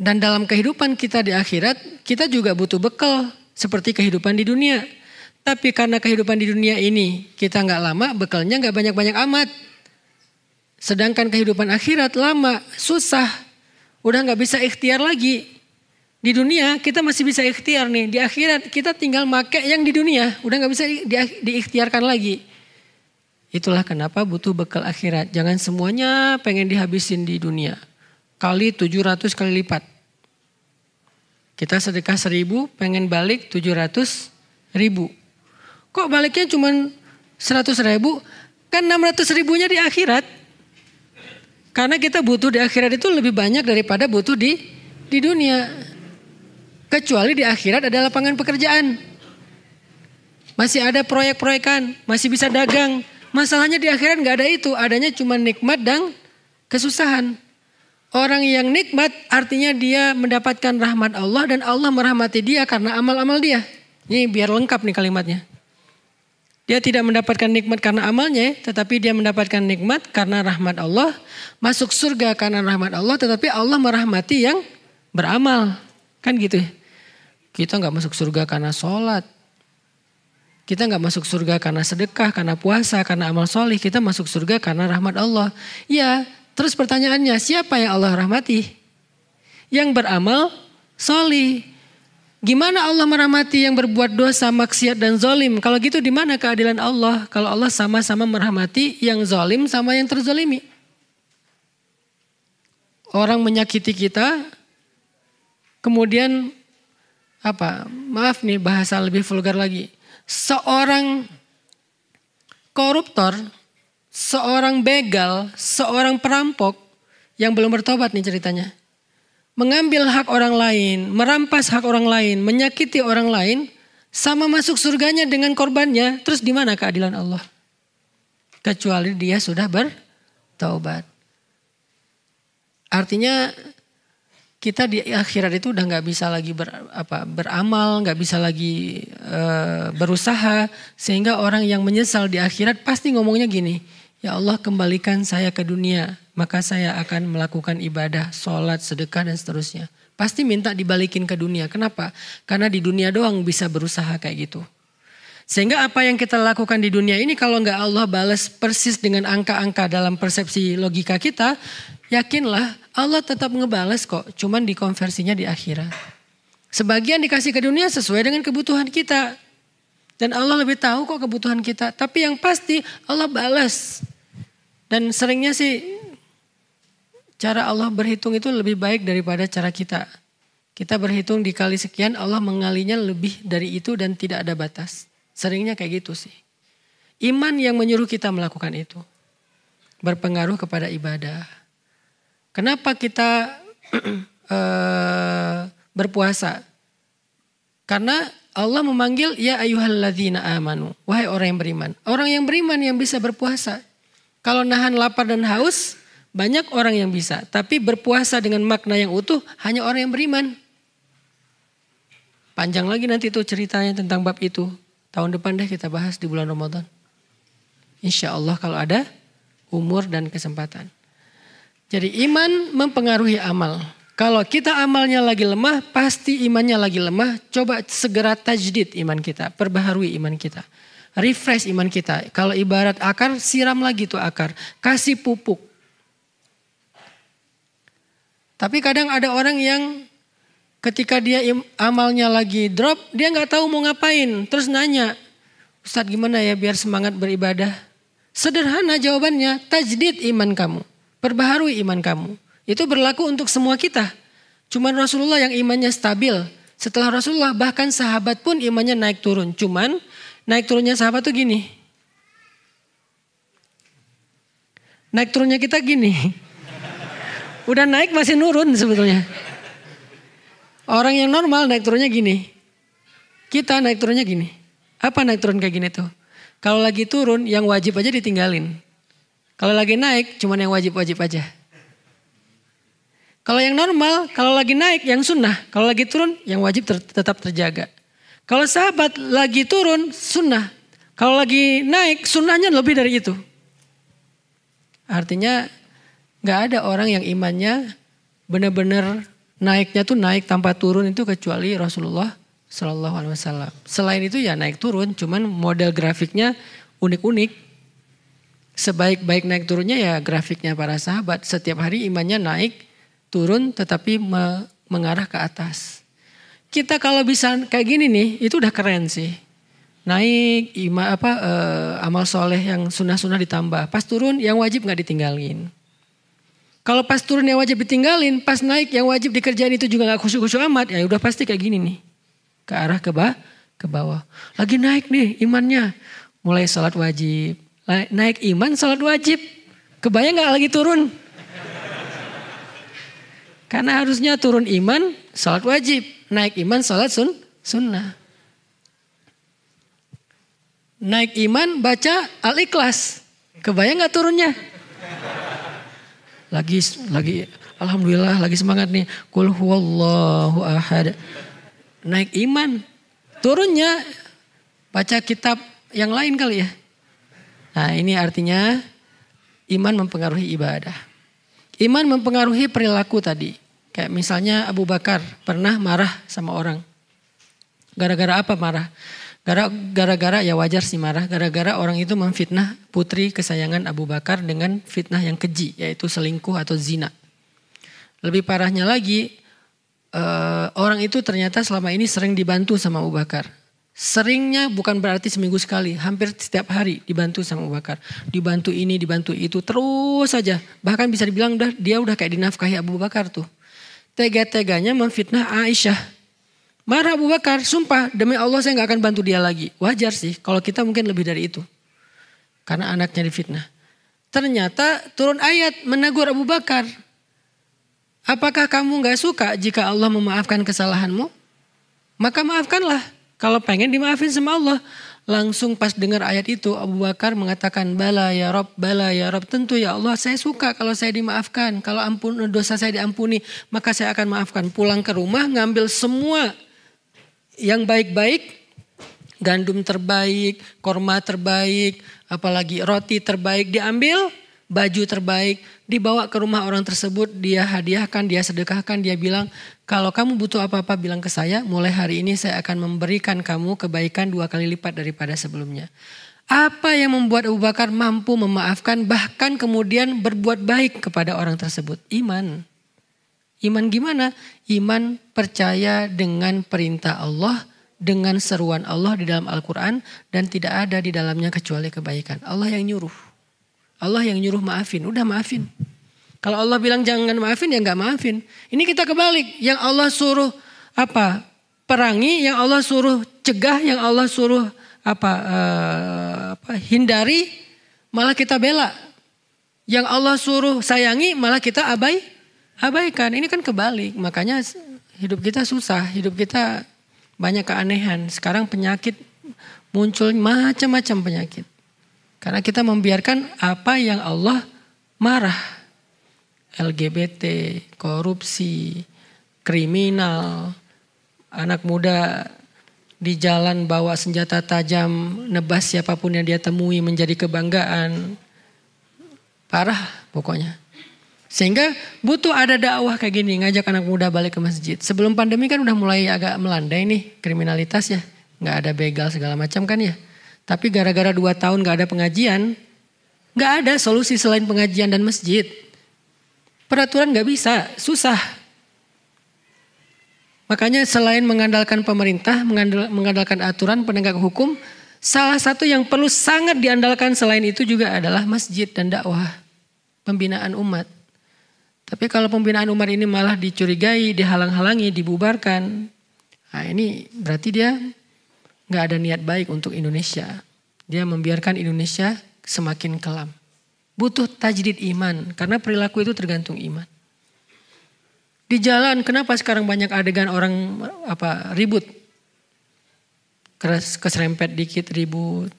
[SPEAKER 1] Dan dalam kehidupan kita di akhirat, kita juga butuh bekal seperti kehidupan di dunia. Tapi karena kehidupan di dunia ini kita gak lama, bekalnya gak banyak-banyak amat. Sedangkan kehidupan akhirat lama, susah. Udah gak bisa ikhtiar lagi. Di dunia kita masih bisa ikhtiar nih. Di akhirat kita tinggal make yang di dunia. Udah gak bisa diikhtiarkan lagi. Itulah kenapa butuh bekal akhirat. Jangan semuanya pengen dihabisin di dunia. Kali 700 kali lipat. Kita sedekah 1.000 pengen balik 700.000. Kok baliknya cuma 100.000? Kan 600.000-nya di akhirat. Karena kita butuh di akhirat itu lebih banyak daripada butuh di dunia. Kecuali di akhirat ada lapangan pekerjaan. Masih ada proyek-proyekan, masih bisa dagang. Masalahnya di akhirat gak ada itu. Adanya cuma nikmat dan kesusahan. Orang yang nikmat artinya dia mendapatkan rahmat Allah dan Allah merahmati dia karena amal-amal dia. Ini biar lengkap nih kalimatnya. Dia tidak mendapatkan nikmat karena amalnya, tetapi dia mendapatkan nikmat karena rahmat Allah. Masuk surga karena rahmat Allah, tetapi Allah merahmati yang beramal. Kan gitu. Kita gak masuk surga karena sholat. Kita gak masuk surga karena sedekah, karena puasa, karena amal solih. Kita masuk surga karena rahmat Allah. Ya. Terus pertanyaannya, siapa yang Allah rahmati? Yang beramal solih. Gimana Allah merahmati yang berbuat dosa, maksiat dan zalim? Kalau gitu di mana keadilan Allah? Kalau Allah sama-sama merahmati yang zalim sama yang terzalimi. Orang menyakiti kita, kemudian maaf nih bahasa lebih vulgar lagi. Seorang koruptor, seorang begal, seorang perampok yang belum bertobat nih ceritanya. Mengambil hak orang lain, merampas hak orang lain, menyakiti orang lain, sama masuk surganya dengan korbannya. Terus di mana keadilan Allah? Kecuali dia sudah bertaubat. Artinya kita di akhirat itu udah nggak bisa lagi beramal, nggak bisa lagi berusaha, sehingga orang yang menyesal di akhirat pasti ngomongnya gini, ya Allah kembalikan saya ke dunia, maka saya akan melakukan ibadah, sholat, sedekah dan seterusnya. Pasti minta dibalikin ke dunia. Kenapa? Karena di dunia doang bisa berusaha kayak gitu. Sehingga apa yang kita lakukan di dunia ini kalau nggak Allah balas persis dengan angka-angka dalam persepsi logika kita, yakinlah Allah tetap ngebalas kok, cuman dikonversinya di akhirat. Sebagian dikasih ke dunia sesuai dengan kebutuhan kita. Dan Allah lebih tahu kok kebutuhan kita. Tapi yang pasti Allah balas. Dan seringnya sih cara Allah berhitung itu lebih baik daripada cara kita. Kita berhitung dikali sekian, Allah mengalinya lebih dari itu dan tidak ada batas. Seringnya kayak gitu sih. Iman yang menyuruh kita melakukan itu. Berpengaruh kepada ibadah. Kenapa kita berpuasa? Karena Allah memanggil ya ayyuhalladzina amanu. Wahai orang yang beriman. Orang yang beriman yang bisa berpuasa. Kalau nahan lapar dan haus, banyak orang yang bisa. Tapi berpuasa dengan makna yang utuh hanya orang yang beriman. Panjang lagi nanti tuh ceritanya tentang bab itu. Tahun depan deh kita bahas di bulan Ramadan. Insya Allah kalau ada umur dan kesempatan. Jadi iman mempengaruhi amal. Kalau kita amalnya lagi lemah, pasti imannya lagi lemah. Coba segera tajdid iman kita, perbaharui iman kita. Refresh iman kita. Kalau ibarat akar, siram lagi tuh akar. Kasih pupuk. Tapi kadang ada orang yang ketika dia amalnya lagi drop, dia gak tahu mau ngapain. Terus nanya, Ustadz gimana ya biar semangat beribadah? Sederhana jawabannya, tajdid iman kamu. Perbaharui iman kamu. Itu berlaku untuk semua kita. Cuman Rasulullah yang imannya stabil. Setelah Rasulullah bahkan sahabat pun imannya naik turun. Cuman naik turunnya sahabat tuh gini. Naik turunnya kita gini. Udah naik masih nurun sebetulnya. Orang yang normal naik turunnya gini. Kita naik turunnya gini. Apa naik turun kayak gini tuh? Kalau lagi turun yang wajib aja ditinggalin. Kalau lagi naik cuman yang wajib-wajib aja. Kalau yang normal, kalau lagi naik yang sunnah. Kalau lagi turun yang wajib tetap terjaga. Kalau sahabat lagi turun sunnah. Kalau lagi naik sunnahnya lebih dari itu. Artinya gak ada orang yang imannya benar-benar naiknya tuh naik tanpa turun itu kecuali Rasulullah Sallallahu Alaihi Wasallam. Selain itu ya naik turun, cuman model grafiknya unik-unik. Sebaik-baik naik turunnya ya grafiknya para sahabat. Setiap hari imannya naik, turun tetapi mengarah ke atas. Kita kalau bisa kayak gini nih, itu udah keren sih. Naik amal soleh yang sunnah-sunnah ditambah. Pas turun yang wajib gak ditinggalin. Kalau pas turun yang wajib ditinggalin, pas naik yang wajib dikerjain itu juga gak khusyuk-khusyuk amat. Ya udah pasti kayak gini nih. Ke arah ke bawah. Lagi naik nih imannya. Mulai salat wajib. Naik iman salat wajib. Kebayang gak lagi turun? Karena harusnya turun iman salat wajib. Naik iman salat sunnah. Naik iman baca Al-Ikhlas. Kebayang gak turunnya? Lagi alhamdulillah lagi semangat nih. Qul huwallahu ahad. Naik iman. Turunnya baca kitab yang lain kali ya. Nah ini artinya iman mempengaruhi ibadah. Iman mempengaruhi perilaku tadi. Kayak misalnya Abu Bakar pernah marah sama orang. Gara-gara apa marah? Gara-gara ya wajar sih marah. Gara-gara orang itu memfitnah putri kesayangan Abu Bakar dengan fitnah yang keji. Yaitu selingkuh atau zina. Lebih parahnya lagi orang itu ternyata selama ini sering dibantu sama Abu Bakar. Seringnya bukan berarti seminggu sekali, hampir setiap hari dibantu sama Abu Bakar. Dibantu ini, dibantu itu, terus saja. Bahkan bisa dibilang dia udah kayak dinafkahi Abu Bakar tuh. Tega-teganya memfitnah Aisyah. Marah Abu Bakar, sumpah demi Allah saya gak akan bantu dia lagi. Wajar sih, kalau kita mungkin lebih dari itu. Karena anaknya difitnah. Ternyata turun ayat menegur Abu Bakar. Apakah kamu gak suka jika Allah memaafkan kesalahanmu? Maka maafkanlah. Kalau pengen dimaafin sama Allah. Langsung pas dengar ayat itu Abu Bakar mengatakan bala ya Rob, bala ya Rob. Tentu ya Allah saya suka kalau saya dimaafkan. Kalau dosa saya diampuni maka saya akan maafkan. Pulang ke rumah ngambil semua yang baik-baik. Gandum terbaik, korma terbaik, apalagi roti terbaik diambil. Baju terbaik dibawa ke rumah orang tersebut, dia hadiahkan, dia sedekahkan, dia bilang kalau kamu butuh apa-apa bilang ke saya, mulai hari ini saya akan memberikan kamu kebaikan 2 kali lipat daripada sebelumnya. Apa yang membuat Abu Bakar mampu memaafkan bahkan kemudian berbuat baik kepada orang tersebut? Iman. Iman gimana? Iman percaya dengan perintah Allah, dengan seruan Allah di dalam Al-Quran dan tidak ada di dalamnya kecuali kebaikan. Allah yang nyuruh. Allah yang nyuruh maafin, udah maafin. Kalau Allah bilang jangan maafin ya nggak maafin. Ini kita kebalik, yang Allah suruh apa? Perangi, yang Allah suruh cegah, yang Allah suruh hindari, malah kita bela. Yang Allah suruh sayangi, malah kita abaikan. Ini kan kebalik, makanya hidup kita susah, hidup kita banyak keanehan. Sekarang penyakit muncul macam-macam penyakit. Karena kita membiarkan apa yang Allah marah. LGBT, korupsi, kriminal, anak muda di jalan bawa senjata tajam, nebas siapapun yang dia temui menjadi kebanggaan. Parah pokoknya. Sehingga butuh ada dakwah kayak gini, ngajak anak muda balik ke masjid. Sebelum pandemi kan udah mulai agak melandai nih kriminalitas ya. Gak ada begal segala macam kan ya. Tapi gara-gara 2 tahun gak ada pengajian, gak ada solusi selain pengajian dan masjid. Peraturan gak bisa, susah. Makanya selain mengandalkan pemerintah, mengandalkan aturan penegak hukum, salah satu yang perlu sangat diandalkan selain itu juga adalah masjid dan dakwah. Pembinaan umat. Tapi kalau pembinaan umat ini malah dicurigai, dihalang-halangi, dibubarkan. Nah ini berarti dia gak ada niat baik untuk Indonesia. Dia membiarkan Indonesia semakin kelam. Butuh tajdid iman. Karena perilaku itu tergantung iman. Di jalan kenapa sekarang banyak adegan orang ribut. Keserempet dikit ribut.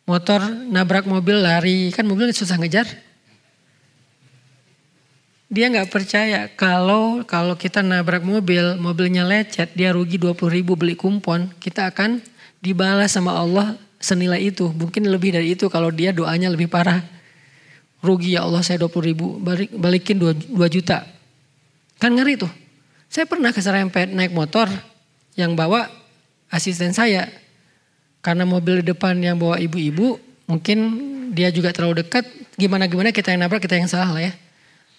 [SPEAKER 1] Motor nabrak mobil lari. Kan mobil susah ngejar. Dia gak percaya kalau kita nabrak mobilnya lecet, dia rugi 20.000 beli kumpon, kita akan dibalas sama Allah senilai itu. Mungkin lebih dari itu kalau dia doanya lebih parah. Rugi ya Allah saya 20.000, balikin 2 juta. Kan ngeri tuh. Saya pernah keserempet naik motor yang bawa asisten saya. Karena mobil di depan yang bawa ibu-ibu, mungkin dia juga terlalu dekat, gimana-gimana kita yang nabrak, kita yang salah lah ya.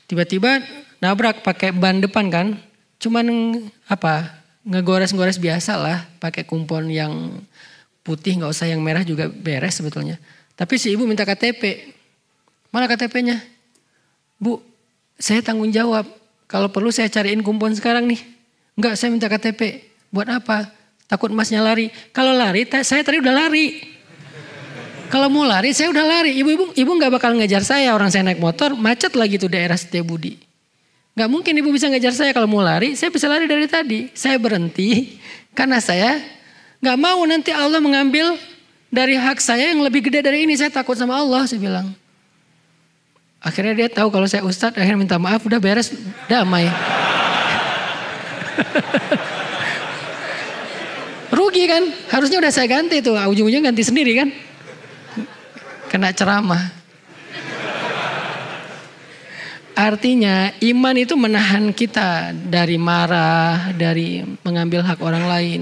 [SPEAKER 1] Tiba-tiba nabrak pakai ban depan kan, cuman ngegores-gores biasa lah, pakai kumpon yang putih nggak usah yang merah juga beres sebetulnya. Tapi si ibu minta KTP, mana KTP-nya? Bu, saya tanggung jawab, kalau perlu saya cariin kumpon sekarang nih. Enggak, saya minta KTP, buat apa? Takut masnya lari. Kalau lari, saya tadi udah lari. Kalau mau lari saya udah lari. Ibu gak bakal ngejar saya. Orang saya naik motor macet lagi tuh daerah Setiabudi. Gak mungkin ibu bisa ngejar saya kalau mau lari. Saya bisa lari dari tadi. Saya berhenti karena saya gak mau nanti Allah mengambil dari hak saya yang lebih gede dari ini. Saya takut sama Allah saya bilang. Akhirnya dia tahu kalau saya ustadz. Akhirnya minta maaf udah beres damai. Rugi kan. Harusnya udah saya ganti tuh. Ujung-ujungnya ganti sendiri kan. Kena ceramah. Artinya iman itu menahan kita dari marah, dari mengambil hak orang lain.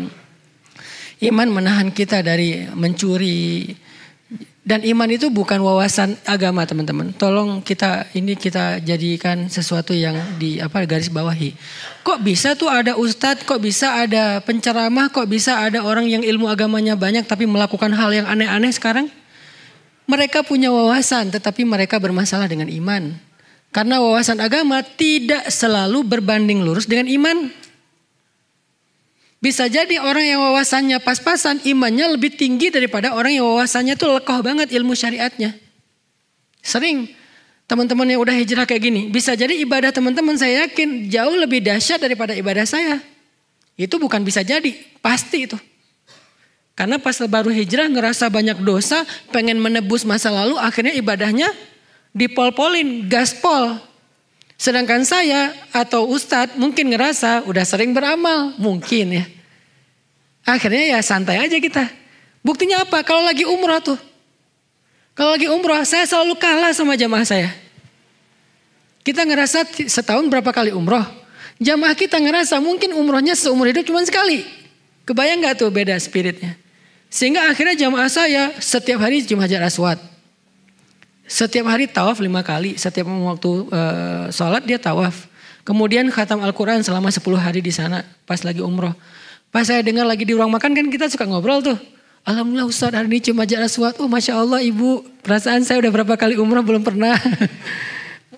[SPEAKER 1] Iman menahan kita dari mencuri, Dan iman itu bukan wawasan agama, teman-teman. Tolong kita jadikan sesuatu yang garis bawahi. Kok bisa tuh ada ustadz, kok bisa ada penceramah, kok bisa ada orang yang ilmu agamanya banyak tapi melakukan hal yang aneh-aneh sekarang? Mereka punya wawasan tetapi mereka bermasalah dengan iman. Karena wawasan agama tidak selalu berbanding lurus dengan iman. Bisa jadi orang yang wawasannya pas-pasan, imannya lebih tinggi daripada orang yang wawasannya tuh lekoh banget ilmu syariatnya. Sering teman-teman yang udah hijrah kayak gini, bisa jadi ibadah teman-teman saya yakin jauh lebih dahsyat daripada ibadah saya. Itu bukan bisa jadi, pasti itu. Karena pas baru hijrah ngerasa banyak dosa, pengen menebus masa lalu, akhirnya ibadahnya dipol-polin, gaspol. Sedangkan saya atau ustadz mungkin ngerasa udah sering beramal. Mungkin ya. Akhirnya ya santai aja kita. Buktinya apa? Kalau lagi umroh tuh. Kalau lagi umroh saya selalu kalah sama jamaah saya. Kita ngerasa setahun berapa kali umroh. Jamaah kita ngerasa mungkin umrohnya seumur hidup cuma sekali. Kebayang gak tuh beda spiritnya. Sehingga akhirnya jamaah saya setiap hari cium hajar aswad. Setiap hari tawaf 5 kali. Setiap waktu sholat dia tawaf. Kemudian khatam Al-Quran selama 10 hari di sana. Pas lagi umroh. Pas saya dengar lagi di ruang makan kan kita suka ngobrol tuh. Alhamdulillah Ustaz hari ini cium hajar aswad. Oh Masya Allah ibu. Perasaan saya udah berapa kali umroh belum pernah.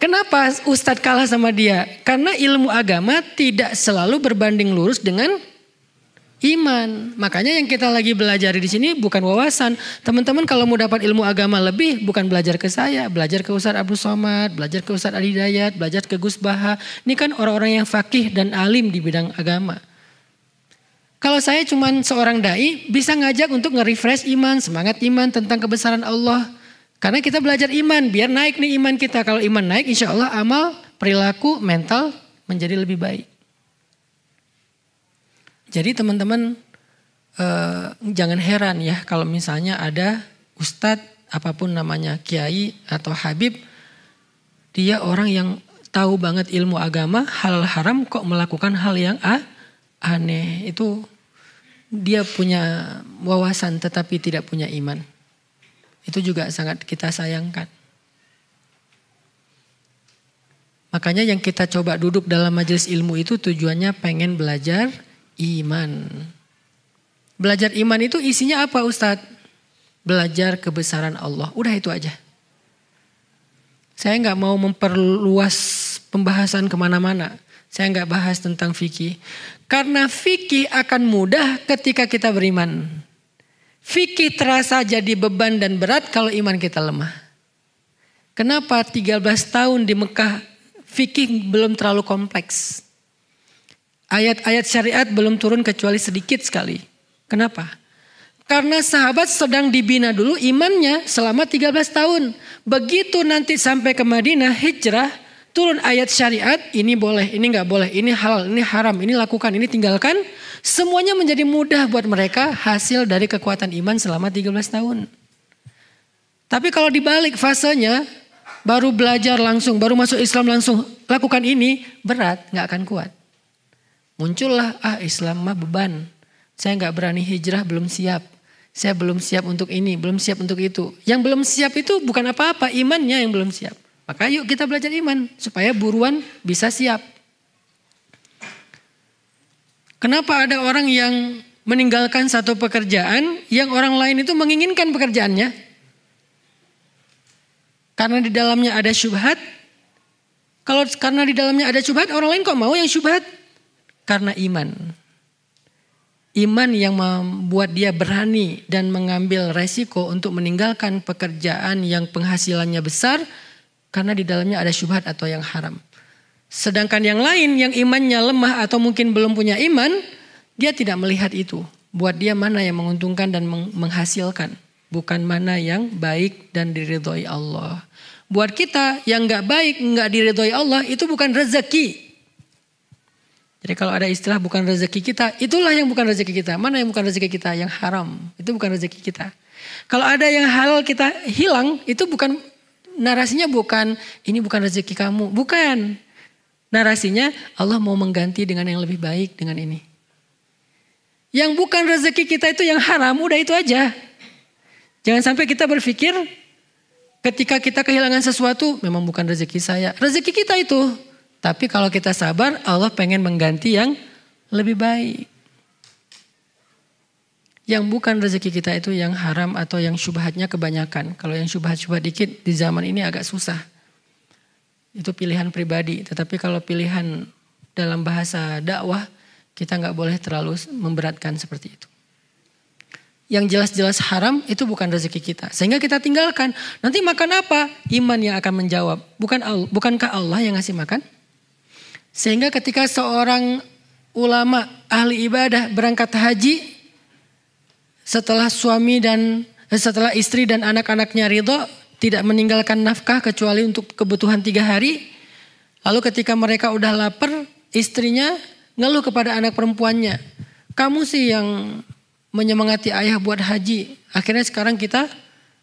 [SPEAKER 1] Kenapa Ustaz kalah sama dia? Karena ilmu agama tidak selalu berbanding lurus dengan iman. Makanya yang kita lagi belajar di sini bukan wawasan. Teman-teman kalau mau dapat ilmu agama lebih bukan belajar ke saya, belajar ke Ustaz Abdul Somad, belajar ke Ustaz Ali Hidayat, belajar ke Gus Baha. Ini kan orang-orang yang fakih dan alim di bidang agama. Kalau saya cuman seorang dai bisa ngajak untuk nge-refresh iman, semangat iman tentang kebesaran Allah. Karena kita belajar iman, biar naik nih iman kita. Kalau iman naik insya Allah amal, perilaku, mental menjadi lebih baik. Jadi teman-teman jangan heran ya kalau misalnya ada ustadz apapun namanya kiai atau habib. Dia orang yang tahu banget ilmu agama halal haram kok melakukan hal yang aneh. Itu dia punya wawasan tetapi tidak punya iman. Itu juga sangat kita sayangkan. Makanya yang kita coba duduk dalam majelis ilmu itu tujuannya pengen belajar iman. Belajar iman itu isinya apa Ustadz? Belajar kebesaran Allah. Udah itu aja. Saya gak mau memperluas pembahasan kemana-mana. Saya gak bahas tentang fikih. Karena fikih akan mudah ketika kita beriman. Fikih terasa jadi beban dan berat kalau iman kita lemah. Kenapa 13 tahun di Mekah fikih belum terlalu kompleks? Ayat-ayat syariat belum turun kecuali sedikit sekali. Kenapa? Karena sahabat sedang dibina dulu imannya selama 13 tahun. Begitu nanti sampai ke Madinah hijrah, turun ayat syariat, ini boleh, ini gak boleh, ini halal, ini haram, ini lakukan, ini tinggalkan. Semuanya menjadi mudah buat mereka hasil dari kekuatan iman selama 13 tahun. Tapi kalau dibalik fasenya, baru belajar langsung, baru masuk Islam langsung, lakukan ini, berat, gak akan kuat. Muncullah, Islam mah beban. Saya gak berani hijrah, belum siap. Saya belum siap untuk ini, belum siap untuk itu. Yang belum siap itu bukan apa-apa, imannya yang belum siap. Maka yuk kita belajar iman, supaya buruan bisa siap. Kenapa ada orang yang meninggalkan satu pekerjaan, yang orang lain itu menginginkan pekerjaannya? Karena di dalamnya ada syubhat. Kalau karena di dalamnya ada syubhat, orang lain kok mau yang syubhat? Karena iman. Iman yang membuat dia berani dan mengambil resiko untuk meninggalkan pekerjaan yang penghasilannya besar karena di dalamnya ada syubhat atau yang haram. Sedangkan yang lain yang imannya lemah atau mungkin belum punya iman, dia tidak melihat itu. Buat dia mana yang menguntungkan dan menghasilkan, bukan mana yang baik dan diridhoi Allah. Buat kita yang gak baik, gak diridhoi Allah itu bukan rezeki. Jadi kalau ada istilah bukan rezeki kita, itulah yang bukan rezeki kita. Mana yang bukan rezeki kita? Yang haram. Itu bukan rezeki kita. Kalau ada yang halal kita hilang, itu bukan, narasinya bukan, ini bukan rezeki kamu. Bukan. Narasinya Allah mau mengganti dengan yang lebih baik dengan ini. Yang bukan rezeki kita itu yang haram, udah itu aja. Jangan sampai kita berpikir ketika kita kehilangan sesuatu memang bukan rezeki saya. Rezeki kita itu. Tapi kalau kita sabar, Allah pengen mengganti yang lebih baik. Yang bukan rezeki kita itu yang haram atau yang syubhatnya kebanyakan. Kalau yang syubhat-syubhat dikit di zaman ini agak susah. Itu pilihan pribadi. Tetapi kalau pilihan dalam bahasa dakwah, kita nggak boleh terlalu memberatkan seperti itu. Yang jelas-jelas haram itu bukan rezeki kita. Sehingga kita tinggalkan. Nanti makan apa? Iman yang akan menjawab. Bukankah Allah yang ngasih makan? Sehingga ketika seorang ulama ahli ibadah berangkat haji, setelah setelah istri dan anak-anaknya ridho, tidak meninggalkan nafkah kecuali untuk kebutuhan 3 hari. Lalu ketika mereka udah lapar, istrinya ngeluh kepada anak perempuannya. Kamu sih yang menyemangati ayah buat haji. Akhirnya sekarang kita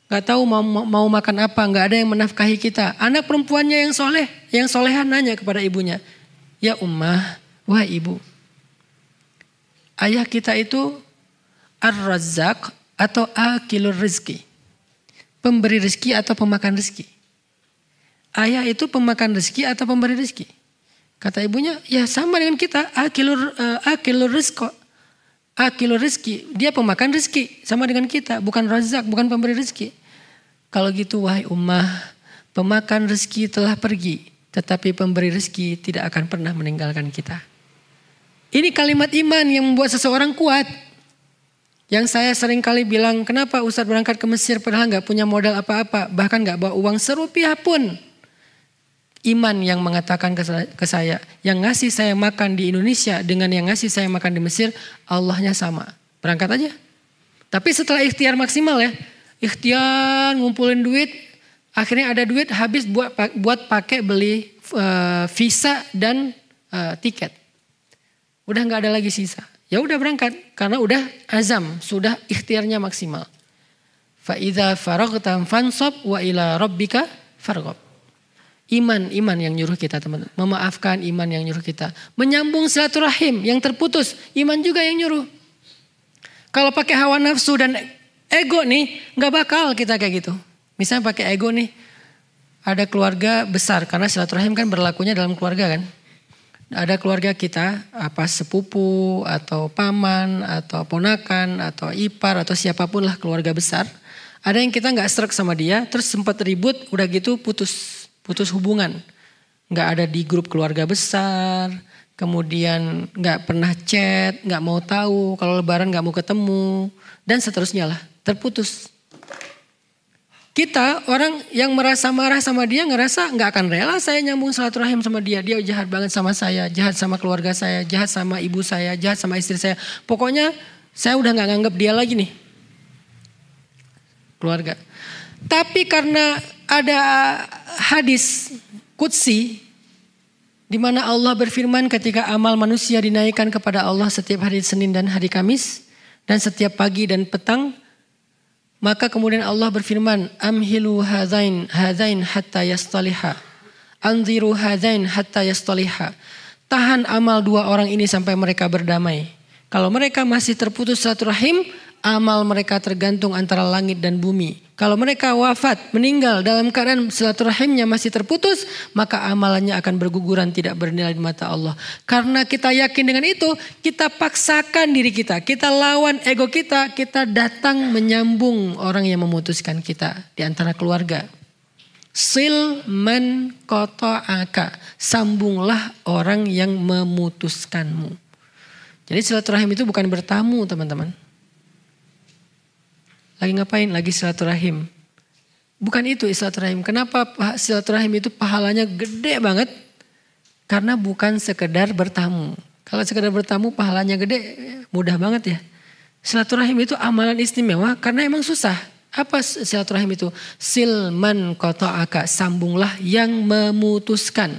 [SPEAKER 1] gak tahu mau makan apa, gak ada yang menafkahi kita. Anak perempuannya yang solehan nanya kepada ibunya. Ya ummah, wahai ibu. Ayah kita itu Ar-Razzaq atau Akilur Rizki. Pemberi rezeki atau pemakan rezeki. Ayah itu pemakan rezeki atau pemberi rezeki. Kata ibunya, ya sama dengan kita. Akilur Rizki. Dia pemakan rezeki. Sama dengan kita. Bukan Razzaq, bukan pemberi rezeki. Kalau gitu wahai ummah, pemakan rezeki telah pergi. Tetapi pemberi rezeki tidak akan pernah meninggalkan kita. Ini kalimat iman yang membuat seseorang kuat. Yang saya sering kali bilang, kenapa Ustadz berangkat ke Mesir padahal gak punya modal apa-apa. Bahkan gak bawa uang serupiah pun. Iman yang mengatakan ke saya, yang ngasih saya makan di Indonesia dengan yang ngasih saya makan di Mesir, Allahnya sama. Berangkat aja. Tapi setelah ikhtiar maksimal ya. Ikhtiar ngumpulin duit, akhirnya ada duit habis buat pakai beli visa dan tiket. Udah gak ada lagi sisa. Ya udah berangkat karena udah azam, sudah ikhtiarnya maksimal. Fa idza faraghta fansab wa ila rabbika farghab. Iman yang nyuruh kita teman-teman. Memaafkan, iman yang nyuruh kita. Menyambung silaturahim yang terputus, iman juga yang nyuruh. Kalau pakai hawa nafsu dan ego nih, nggak bakal kita kayak gitu. Misalnya pakai ego nih, ada keluarga besar karena silaturahim kan berlakunya dalam keluarga kan. Ada keluarga kita, apa sepupu atau paman atau ponakan atau ipar atau siapapun lah keluarga besar. Ada yang kita nggak srek sama dia, terus sempat ribut, udah gitu putus hubungan. Nggak ada di grup keluarga besar, kemudian nggak pernah chat, nggak mau tahu, kalau lebaran nggak mau ketemu, dan seterusnya lah, terputus. Kita orang yang merasa marah sama dia ngerasa nggak akan rela saya nyambung silaturahim sama dia. Dia jahat banget sama saya, jahat sama keluarga saya, jahat sama ibu saya, jahat sama istri saya. Pokoknya saya udah nggak nganggap dia lagi nih. Keluarga. Tapi karena ada hadis qudsi di mana Allah berfirman ketika amal manusia dinaikkan kepada Allah setiap hari Senin dan hari Kamis dan setiap pagi dan petang. Maka kemudian Allah berfirman, amhilu hadzain hatta yastaliha. Anziru hadzain hatta yastaliha. Tahan amal 2 orang ini sampai mereka berdamai. Kalau mereka masih terputus silaturahim, amal mereka tergantung antara langit dan bumi. Kalau mereka wafat, meninggal dalam keadaan silaturahimnya masih terputus, maka amalannya akan berguguran, tidak bernilai di mata Allah. Karena kita yakin dengan itu, kita paksakan diri kita, kita lawan ego kita datang menyambung orang yang memutuskan kita di antara keluarga. Sil man qata'aka, sambunglah orang yang memutuskanmu. Jadi silaturahim itu bukan bertamu, teman-teman. Lagi ngapain? Lagi silaturahim. Bukan itu silaturahim. Kenapa silaturahim itu pahalanya gede banget? Karena bukan sekedar bertamu. Kalau sekedar bertamu pahalanya gede, mudah banget ya. Silaturahim itu amalan istimewa karena emang susah. Apa silaturahim itu? Silman qata'aka, sambunglah yang memutuskan.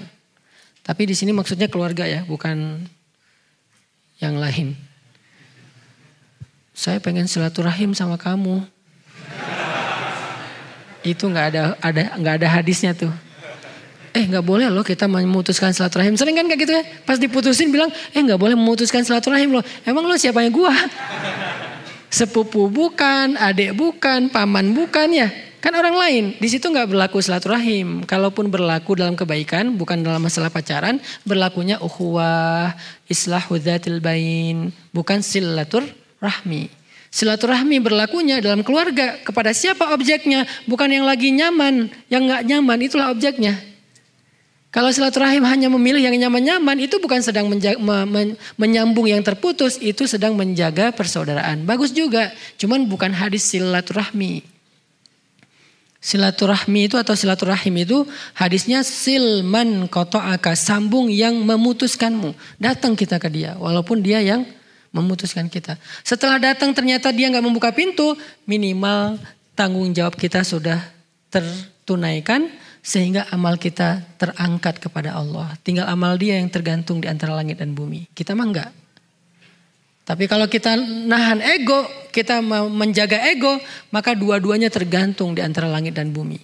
[SPEAKER 1] Tapi di sini maksudnya keluarga ya, bukan yang lain. Saya pengen silaturahim sama kamu. Itu nggak ada hadisnya tuh. Nggak boleh loh kita memutuskan silaturahim. Sering kan kayak gitu ya. Pas diputusin bilang, nggak boleh memutuskan silaturahim loh. Emang lo siapanya gua? Sepupu bukan, adik bukan, paman bukan ya. Kan orang lain. Di situ nggak berlaku silaturahim. Kalaupun berlaku dalam kebaikan, bukan dalam masalah pacaran, berlakunya ukhuwah, islahu dzatil bain, bukan silaturahmi. Silaturahmi berlakunya dalam keluarga. Kepada siapa objeknya? Bukan yang lagi nyaman, yang nggak nyaman itulah objeknya. Kalau silaturahim hanya memilih yang nyaman-nyaman, itu bukan sedang menyambung yang terputus, itu sedang menjaga persaudaraan. Bagus juga, cuman bukan hadis silaturahmi. Silaturahmi itu atau silaturahim itu hadisnya silman qata'aka, sambung yang memutuskanmu. Datang kita ke dia, walaupun dia yang memutuskan kita. Setelah datang ternyata dia nggak membuka pintu, minimal tanggung jawab kita sudah tertunaikan. Sehingga amal kita terangkat kepada Allah. Tinggal amal dia yang tergantung di antara langit dan bumi. Kita mah enggak. Tapi kalau kita nahan ego, kita menjaga ego, maka dua-duanya tergantung di antara langit dan bumi.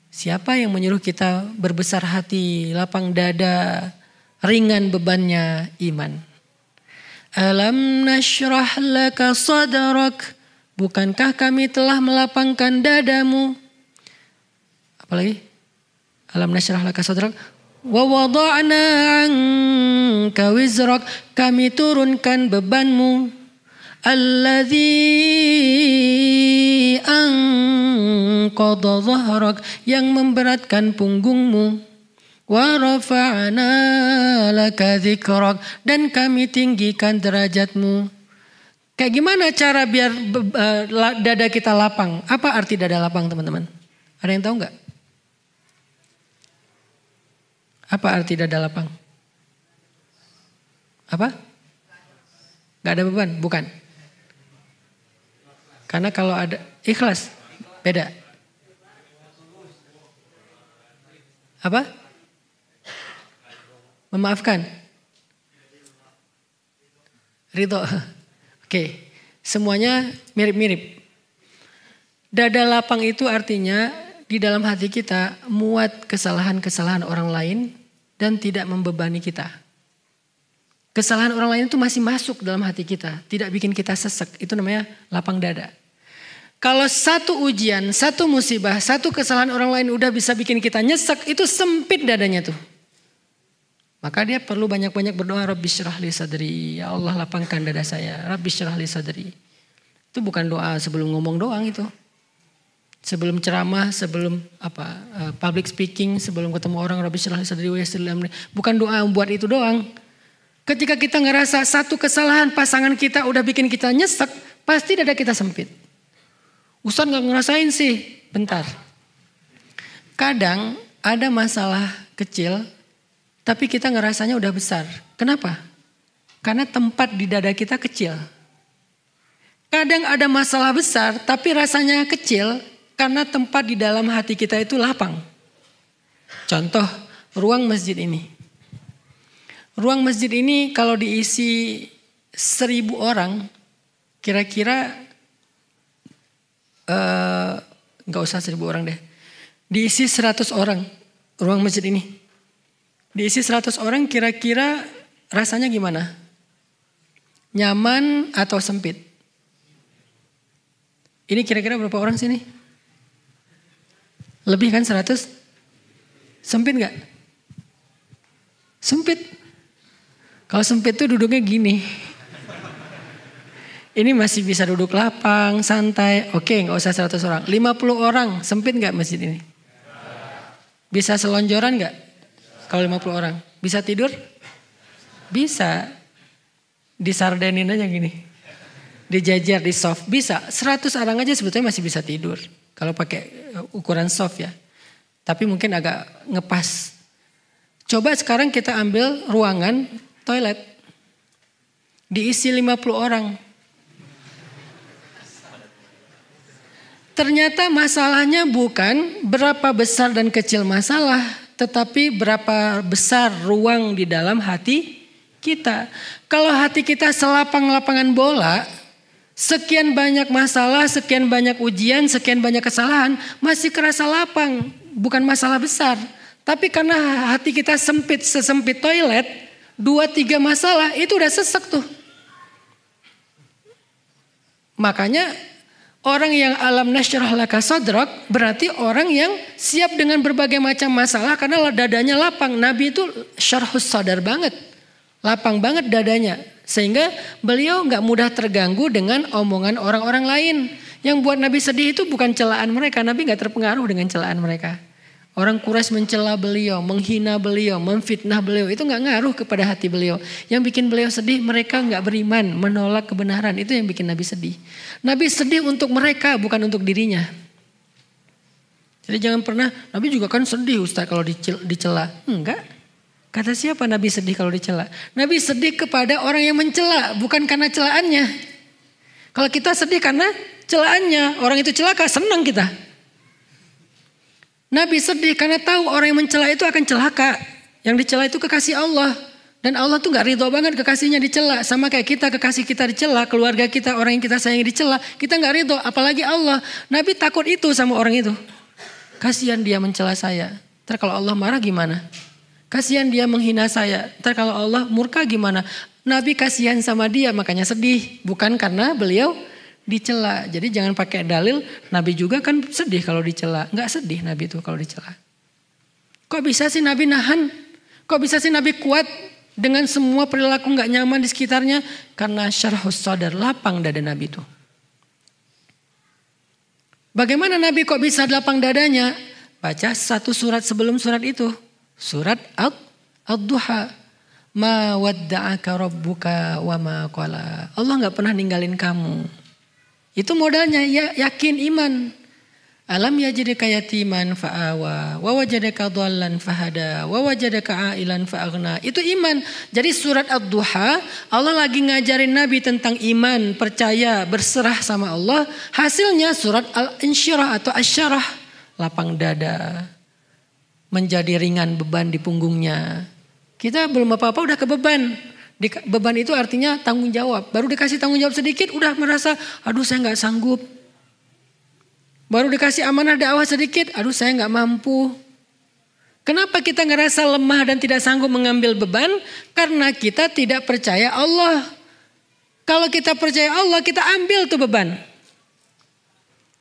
[SPEAKER 1] Siapa yang menyuruh kita berbesar hati, lapang dada, ringan bebannya? Iman. Alam nashrah laka sadrak. Bukankah kami telah melapangkan dadamu? Apalagi? Alam nashrah laka sadrak wa wada'na 'anka wizrak. Kami turunkan bebanmu. Alladzi anqadha dhahrak, yang memberatkan punggungmu. Wa rafa'na laka dzikrak, dan kami tinggikan derajatmu. Kayak gimana cara biar dada kita lapang? Apa arti dada lapang, teman-teman? Ada yang tahu nggak? Apa arti dada lapang? Apa? Gak ada beban? Bukan. Karena kalau ada ikhlas, beda. Apa? Memaafkan. Ridho. Oke. Semuanya mirip-mirip. Dada lapang itu artinya di dalam hati kita muat kesalahan-kesalahan orang lain dan tidak membebani kita. Kesalahan orang lain itu masih masuk dalam hati kita, tidak bikin kita sesek. Itu namanya lapang dada. Kalau satu ujian, satu musibah, satu kesalahan orang lain udah bisa bikin kita nyesek, itu sempit dadanya tuh. Maka dia perlu banyak-banyak berdoa, Rabbi syrah li sadri, ya Allah lapangkan dada saya, Rabbi syrah li sadri. Itu bukan doa sebelum ngomong doang itu. Sebelum ceramah, sebelum public speaking, sebelum ketemu orang, Rabbi syrah li sadri wa yassir li amri. Bukan doa buat itu doang. Ketika kita ngerasa satu kesalahan pasangan kita udah bikin kita nyesek, pasti dada kita sempit. Ustaz gak ngerasain sih, bentar. Kadang ada masalah kecil, tapi kita ngerasanya udah besar. Kenapa? Karena tempat di dada kita kecil. Kadang ada masalah besar, tapi rasanya kecil, karena tempat di dalam hati kita itu lapang. Contoh, ruang masjid ini. Ruang masjid ini kalau diisi 1000 orang, kira-kira gak usah 1000 orang deh. Diisi 100 orang ruang masjid ini. Diisi 100 orang kira-kira rasanya gimana? Nyaman atau sempit? Ini kira-kira berapa orang sini? Lebih kan 100? Sempit gak? Sempit. Kalau sempit tuh duduknya gini. Ini masih bisa duduk lapang, santai. Oke, gak usah 100 orang. 50 orang, sempit gak masjid ini? Bisa selonjoran gak? Kalau 50 orang. Bisa tidur? Bisa. Disardenin aja gini. Dijajar, di soft. Bisa. 100 orang aja sebetulnya masih bisa tidur. Kalau pakai ukuran soft ya. Tapi mungkin agak ngepas. Coba sekarang kita ambil ruangan toilet. Diisi 50 orang. Ternyata masalahnya bukan berapa besar dan kecil masalah, tetapi berapa besar ruang di dalam hati kita. Kalau hati kita selapang-lapangan bola, sekian banyak masalah, sekian banyak ujian, sekian banyak kesalahan, masih kerasa lapang, bukan masalah besar. Tapi karena hati kita sempit, sesempit toilet, 2-3 masalah itu udah sesek tuh. Makanya orang yang alam nasyrah laka sadrak berarti orang yang siap dengan berbagai macam masalah karena dadanya lapang. Nabi itu syarhus sadar banget. Lapang banget dadanya. Sehingga beliau gak mudah terganggu dengan omongan orang-orang lain. Yang buat Nabi sedih itu bukan celaan mereka. Nabi gak terpengaruh dengan celaan mereka. Orang Quraisy mencela beliau, menghina beliau, memfitnah beliau. Itu gak ngaruh kepada hati beliau. Yang bikin beliau sedih, mereka gak beriman, menolak kebenaran. Itu yang bikin Nabi sedih. Nabi sedih untuk mereka, bukan untuk dirinya. Jadi jangan pernah, Nabi juga kan sedih Ustaz kalau dicela. Enggak. Kata siapa Nabi sedih kalau dicela? Nabi sedih kepada orang yang mencela, bukan karena celaannya. Kalau kita sedih karena celaannya, orang itu celaka, senang kita. Nabi sedih karena tahu orang yang mencela itu akan celaka. Yang dicela itu kekasih Allah. Dan Allah tuh gak ridho banget kekasihnya dicela. Sama kayak kita, kekasih kita dicela, keluarga kita, orang yang kita sayangi dicela. Kita gak ridho, apalagi Allah. Nabi takut itu sama orang itu. Kasihan dia mencela saya. Ntar kalau Allah marah gimana? Kasihan dia menghina saya. Ntar kalau Allah murka gimana? Nabi kasihan sama dia, makanya sedih. Bukan karena beliau dicela. Jadi jangan pakai dalil Nabi juga kan sedih kalau dicela. Enggak sedih Nabi itu kalau dicela. Kok bisa sih Nabi nahan? Kok bisa sih Nabi kuat dengan semua perilaku enggak nyaman di sekitarnya? Karena syarhus sadar, lapang dada Nabi itu. Bagaimana Nabi kok bisa lapang dadanya? Baca satu surat sebelum surat itu. Surat Ad-Duha. Ma wadda'aka rabbuka wa ma qala. Allah enggak pernah ninggalin kamu. Itu modalnya ya, yakin iman. Alam yajidka yatiman fa'awa wa wajadaka dhallan fahada wa wajadaka ailan fa'aghna. Itu iman. Jadi surat Ad-Duha Allah lagi ngajarin Nabi tentang iman, percaya, berserah sama Allah. Hasilnya surat Al-Insyirah atau Asyarah, lapang dada. Menjadi ringan beban di punggungnya. Kita belum apa-apa udah kebeban. Beban itu artinya tanggung jawab. Baru dikasih tanggung jawab sedikit udah merasa aduh saya gak sanggup. Baru dikasih amanah dakwah sedikit, aduh saya gak mampu. Kenapa kita ngerasa lemah dan tidak sanggup mengambil beban? Karena kita tidak percaya Allah. Kalau kita percaya Allah kita ambil tuh beban.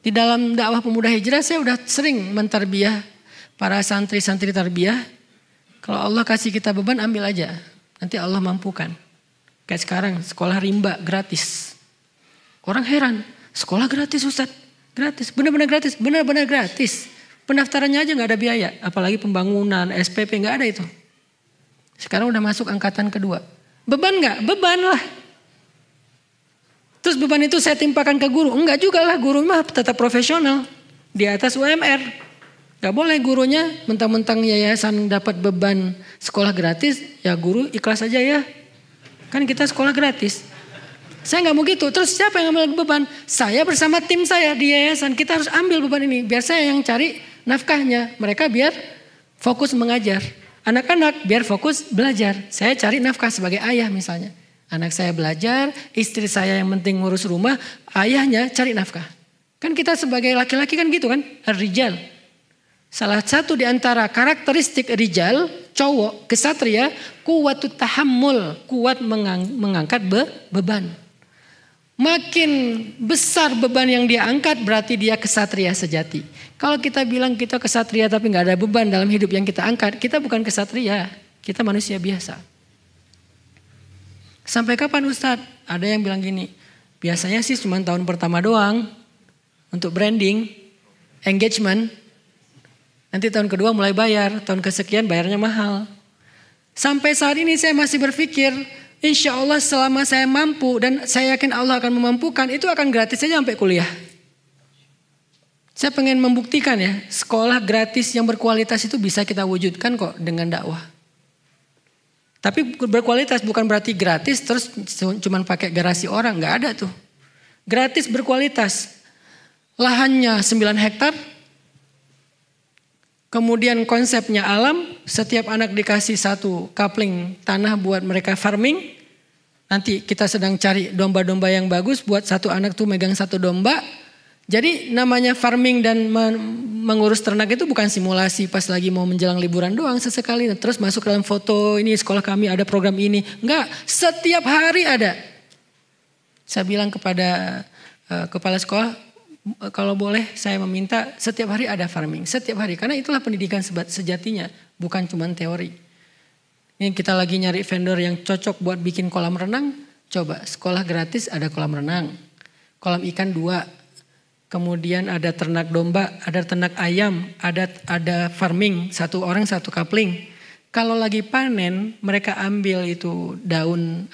[SPEAKER 1] Di dalam dakwah pemuda hijrah saya udah sering mentarbiyah para santri-santri tarbiyah. Kalau Allah kasih kita beban ambil aja. Nanti Allah mampukan. Kayak sekarang sekolah rimba gratis. Orang heran. Sekolah gratis Ustaz. Gratis. Benar-benar gratis. Benar-benar gratis. Pendaftarannya aja gak ada biaya. Apalagi pembangunan, SPP gak ada itu. Sekarang udah masuk angkatan kedua. Beban gak? Beban lah. Terus beban itu saya timpakan ke guru. Enggak juga lah. Guru mah tetap profesional. Di atas UMR. Gak boleh gurunya mentang-mentang yayasan dapat beban sekolah gratis, ya guru ikhlas aja ya. Kan kita sekolah gratis. Saya gak mau gitu. Terus siapa yang ambil beban? Saya bersama tim saya di yayasan. Kita harus ambil beban ini. Biar saya yang cari nafkahnya. Mereka biar fokus mengajar. Anak-anak biar fokus belajar. Saya cari nafkah sebagai ayah misalnya. Anak saya belajar, istri saya yang penting ngurus rumah, ayahnya cari nafkah. Kan kita sebagai laki-laki kan gitu kan? Ar-rijal. Salah satu di antara karakteristik rijal, cowok, kesatria, kuwatut tahammul, kuat mengangkat beban. Makin besar beban yang dia angkat berarti dia kesatria sejati. Kalau kita bilang kita kesatria tapi gak ada beban dalam hidup yang kita angkat, kita bukan kesatria, kita manusia biasa. Sampai kapan Ustadz? Ada yang bilang gini, biasanya sih cuma tahun pertama doang untuk branding, engagement. Nanti tahun kedua mulai bayar, tahun kesekian bayarnya mahal. Sampai saat ini saya masih berpikir, insya Allah selama saya mampu dan saya yakin Allah akan memampukan, itu akan gratis saja sampai kuliah. Saya pengen membuktikan ya, sekolah gratis yang berkualitas itu bisa kita wujudkan kok dengan dakwah. Tapi berkualitas bukan berarti gratis terus cuma pakai garasi orang, nggak ada tuh. Gratis berkualitas. Lahannya 9 hektar. Kemudian konsepnya alam, setiap anak dikasih satu kapling tanah buat mereka farming. Nanti kita sedang cari domba-domba yang bagus buat satu anak tuh megang satu domba. Jadi namanya farming dan mengurus ternak itu bukan simulasi pas lagi mau menjelang liburan doang sesekali. Terus masuk dalam foto, ini sekolah kami ada program ini. Enggak, setiap hari ada. Saya bilang kepada kepala sekolah, kalau boleh saya meminta setiap hari ada farming, setiap hari, karena itulah pendidikan sejatinya, bukan cuma teori. Ini kita lagi nyari vendor yang cocok buat bikin kolam renang, coba sekolah gratis ada kolam renang, kolam ikan 2. Kemudian ada ternak domba, ada ternak ayam, ada farming, 1 orang 1 kapling. Kalau lagi panen, mereka ambil itu daun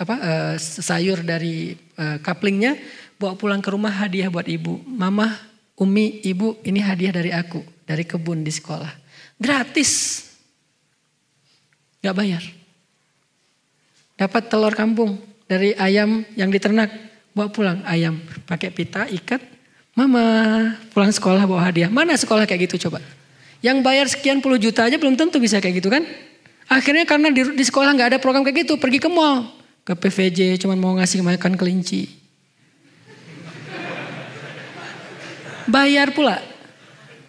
[SPEAKER 1] sayur dari kaplingnya, bawa pulang ke rumah hadiah buat ibu. Mama, Umi, ibu, ini hadiah dari aku, dari kebun di sekolah. Gratis. Gak bayar. Dapat telur kampung dari ayam yang diternak, bawa pulang ayam, pakai pita, ikat. Mama pulang sekolah bawa hadiah. Mana sekolah kayak gitu coba? Yang bayar sekian puluh juta aja belum tentu bisa kayak gitu kan? Akhirnya karena di sekolah nggak ada program kayak gitu, pergi ke mall, ke PVJ, cuma mau ngasih makan kelinci. Bayar pula.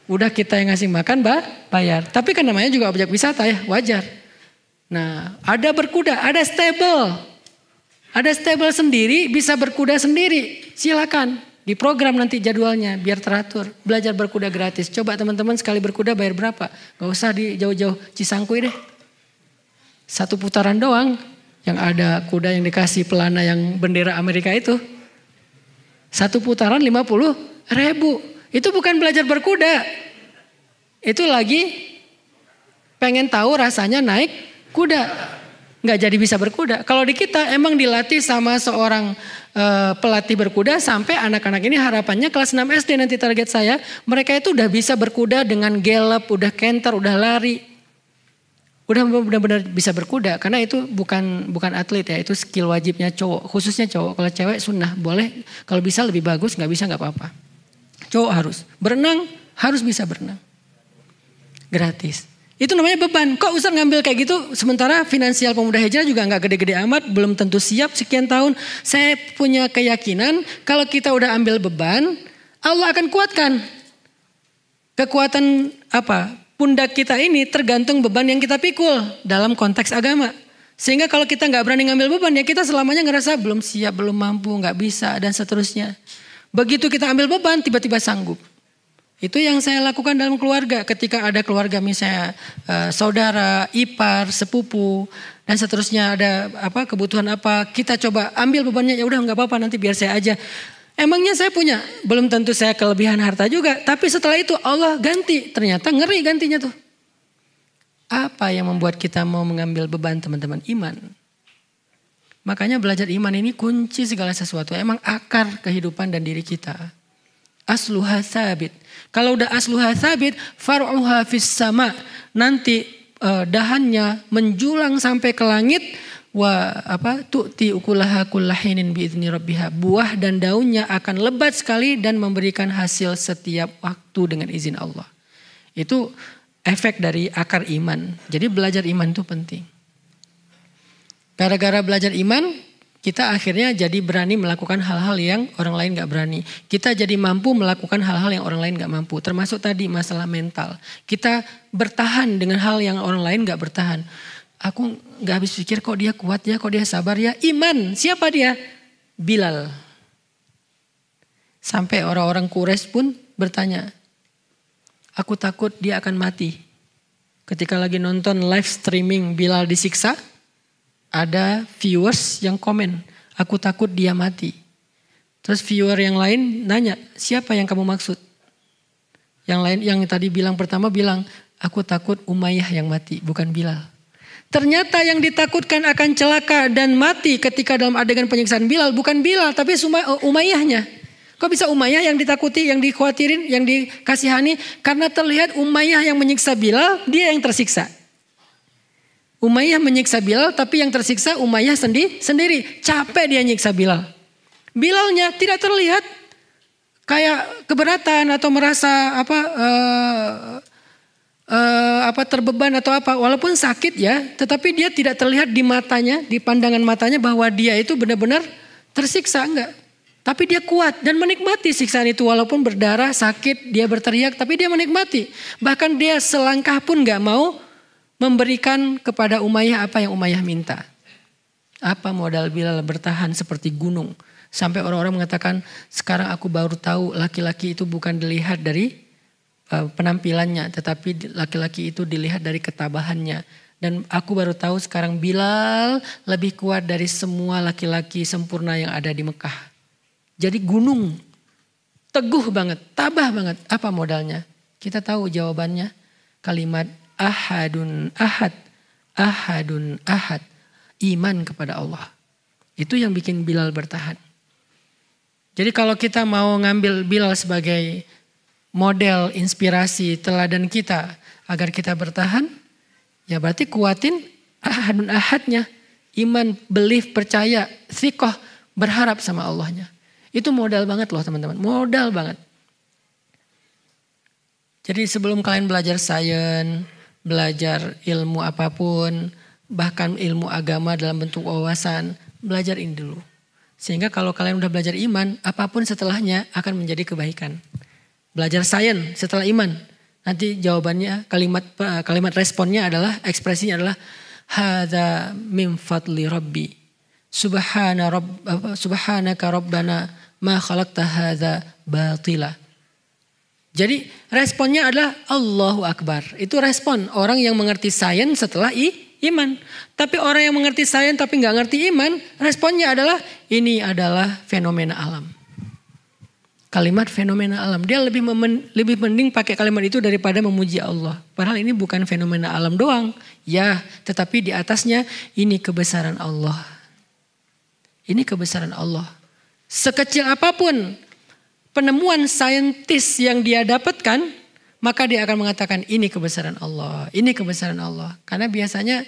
[SPEAKER 1] Udah kita yang ngasih makan, bayar. Tapi kan namanya juga objek wisata ya, wajar. Nah, ada berkuda, ada stable. Ada stable sendiri, bisa berkuda sendiri. Silakan. Di program nanti jadwalnya biar teratur. Belajar berkuda gratis. Coba teman-teman sekali berkuda bayar berapa? Gak usah di jauh-jauh Cisangkuy deh. 1 putaran doang. Yang ada kuda yang dikasih pelana yang bendera Amerika itu. 1 putaran 50.000. Itu bukan belajar berkuda. Itu lagi pengen tahu rasanya naik kuda. Gak jadi bisa berkuda. Kalau di kita emang dilatih sama seorang pelatih berkuda sampai anak-anak ini harapannya kelas 6 SD nanti target saya. Mereka itu udah bisa berkuda dengan gallop, udah canter, udah lari. Udah benar-benar bisa berkuda. Karena itu bukan atlet ya, itu skill wajibnya cowok. Khususnya cowok, kalau cewek sunnah boleh. Kalau bisa lebih bagus, gak bisa gak apa-apa. Cowok harus. Berenang harus bisa berenang. Gratis. Itu namanya beban. Kok Ustaz ngambil kayak gitu sementara finansial pemuda hijrah juga gak gede-gede amat. Belum tentu siap sekian tahun. Saya punya keyakinan kalau kita udah ambil beban, Allah akan kuatkan. Kekuatan pundak kita ini tergantung beban yang kita pikul dalam konteks agama. Sehingga kalau kita gak berani ngambil beban ya kita selamanya ngerasa belum siap, belum mampu, gak bisa dan seterusnya. Begitu kita ambil beban tiba-tiba sanggup. Itu yang saya lakukan dalam keluarga. Ketika ada keluarga misalnya saudara, ipar, sepupu dan seterusnya ada kebutuhan apa, kita coba ambil bebannya. Ya udah nggak apa-apa nanti biar saya aja. Emangnya saya punya, belum tentu saya kelebihan harta juga. Tapi setelah itu Allah ganti. Ternyata ngeri gantinya tuh. Apa yang membuat kita mau mengambil beban teman-teman? Iman. Makanya belajar iman ini kunci segala sesuatu. Emang akar kehidupan dan diri kita. Asluha sabit. Kalau udah asluha sabit, far'uha fis sama. Nanti dahannya menjulang sampai ke langit. Tu'ti ukulaha kullahinin biizni rabbiha. Buah dan daunnya akan lebat sekali dan memberikan hasil setiap waktu dengan izin Allah. Itu efek dari akar iman. Jadi belajar iman itu penting. Gara-gara belajar iman, kita akhirnya jadi berani melakukan hal-hal yang orang lain gak berani. Kita jadi mampu melakukan hal-hal yang orang lain gak mampu. Termasuk tadi masalah mental. Kita bertahan dengan hal yang orang lain gak bertahan. Aku gak habis pikir kok dia kuat ya, kok dia sabar ya. Iman, siapa dia? Bilal. Sampai orang-orang Quraisy pun bertanya. Aku takut dia akan mati. Ketika lagi nonton live streaming Bilal disiksa. Ada viewers yang komen, aku takut dia mati. Terus viewer yang lain nanya, siapa yang kamu maksud? Yang lain yang tadi pertama bilang, aku takut Umayyah yang mati, bukan Bilal. Ternyata yang ditakutkan akan celaka dan mati ketika dalam adegan penyiksaan Bilal, bukan Bilal tapi Umayyahnya. Kok bisa Umayyah yang ditakuti, yang dikhawatirin, yang dikasihani? Karena terlihat Umayyah yang menyiksa Bilal, dia yang tersiksa. Umayyah menyiksa Bilal tapi yang tersiksa Umayyah sendiri. Capek dia nyiksa Bilal. Bilalnya tidak terlihat kayak keberatan atau merasa terbeban atau apa. Walaupun sakit ya, tetapi dia tidak terlihat di matanya, di pandangan matanya bahwa dia itu benar-benar tersiksa, enggak. Tapi dia kuat dan menikmati siksaan itu walaupun berdarah, sakit, dia berteriak tapi dia menikmati. Bahkan dia selangkah pun enggak mau memberikan kepada Umayyah apa yang Umayyah minta. Apa modal Bilal bertahan seperti gunung. Sampai orang-orang mengatakan, sekarang aku baru tahu laki-laki itu bukan dilihat dari penampilannya, tetapi laki-laki itu dilihat dari ketabahannya. Dan aku baru tahu sekarang Bilal lebih kuat dari semua laki-laki sempurna yang ada di Mekah. Jadi gunung, teguh banget, tabah banget. Apa modalnya? Kita tahu jawabannya. Kalimat ahadun ahad, ahadun ahad. Iman kepada Allah. Itu yang bikin Bilal bertahan. Jadi kalau kita mau ngambil Bilal sebagai model, inspirasi, teladan kita agar kita bertahan, ya berarti kuatin ahadun ahadnya. Iman, belief, percaya, thikoh, berharap sama Allahnya. Itu modal banget loh teman-teman, modal banget. Jadi sebelum kalian belajar sains, belajar ilmu apapun, bahkan ilmu agama dalam bentuk wawasan, belajar ini dulu. Sehingga kalau kalian udah belajar iman, apapun setelahnya akan menjadi kebaikan. Belajar sains setelah iman, nanti jawabannya kalimat responnya adalah, ekspresinya adalah hadza min fadli rabbi. Subhanaka rabbana ma khalaqta hadza batila. Jadi responnya adalah Allahu Akbar. Itu respon orang yang mengerti sains setelah iman. Tapi orang yang mengerti sains tapi nggak ngerti iman, responnya adalah ini adalah fenomena alam. Kalimat fenomena alam. Dia lebih mending pakai kalimat itu daripada memuji Allah. Padahal ini bukan fenomena alam doang. Ya, tetapi di atasnya ini kebesaran Allah. Ini kebesaran Allah. Sekecil apapun penemuan saintis yang dia dapatkan, maka dia akan mengatakan ini kebesaran Allah, ini kebesaran Allah. Karena biasanya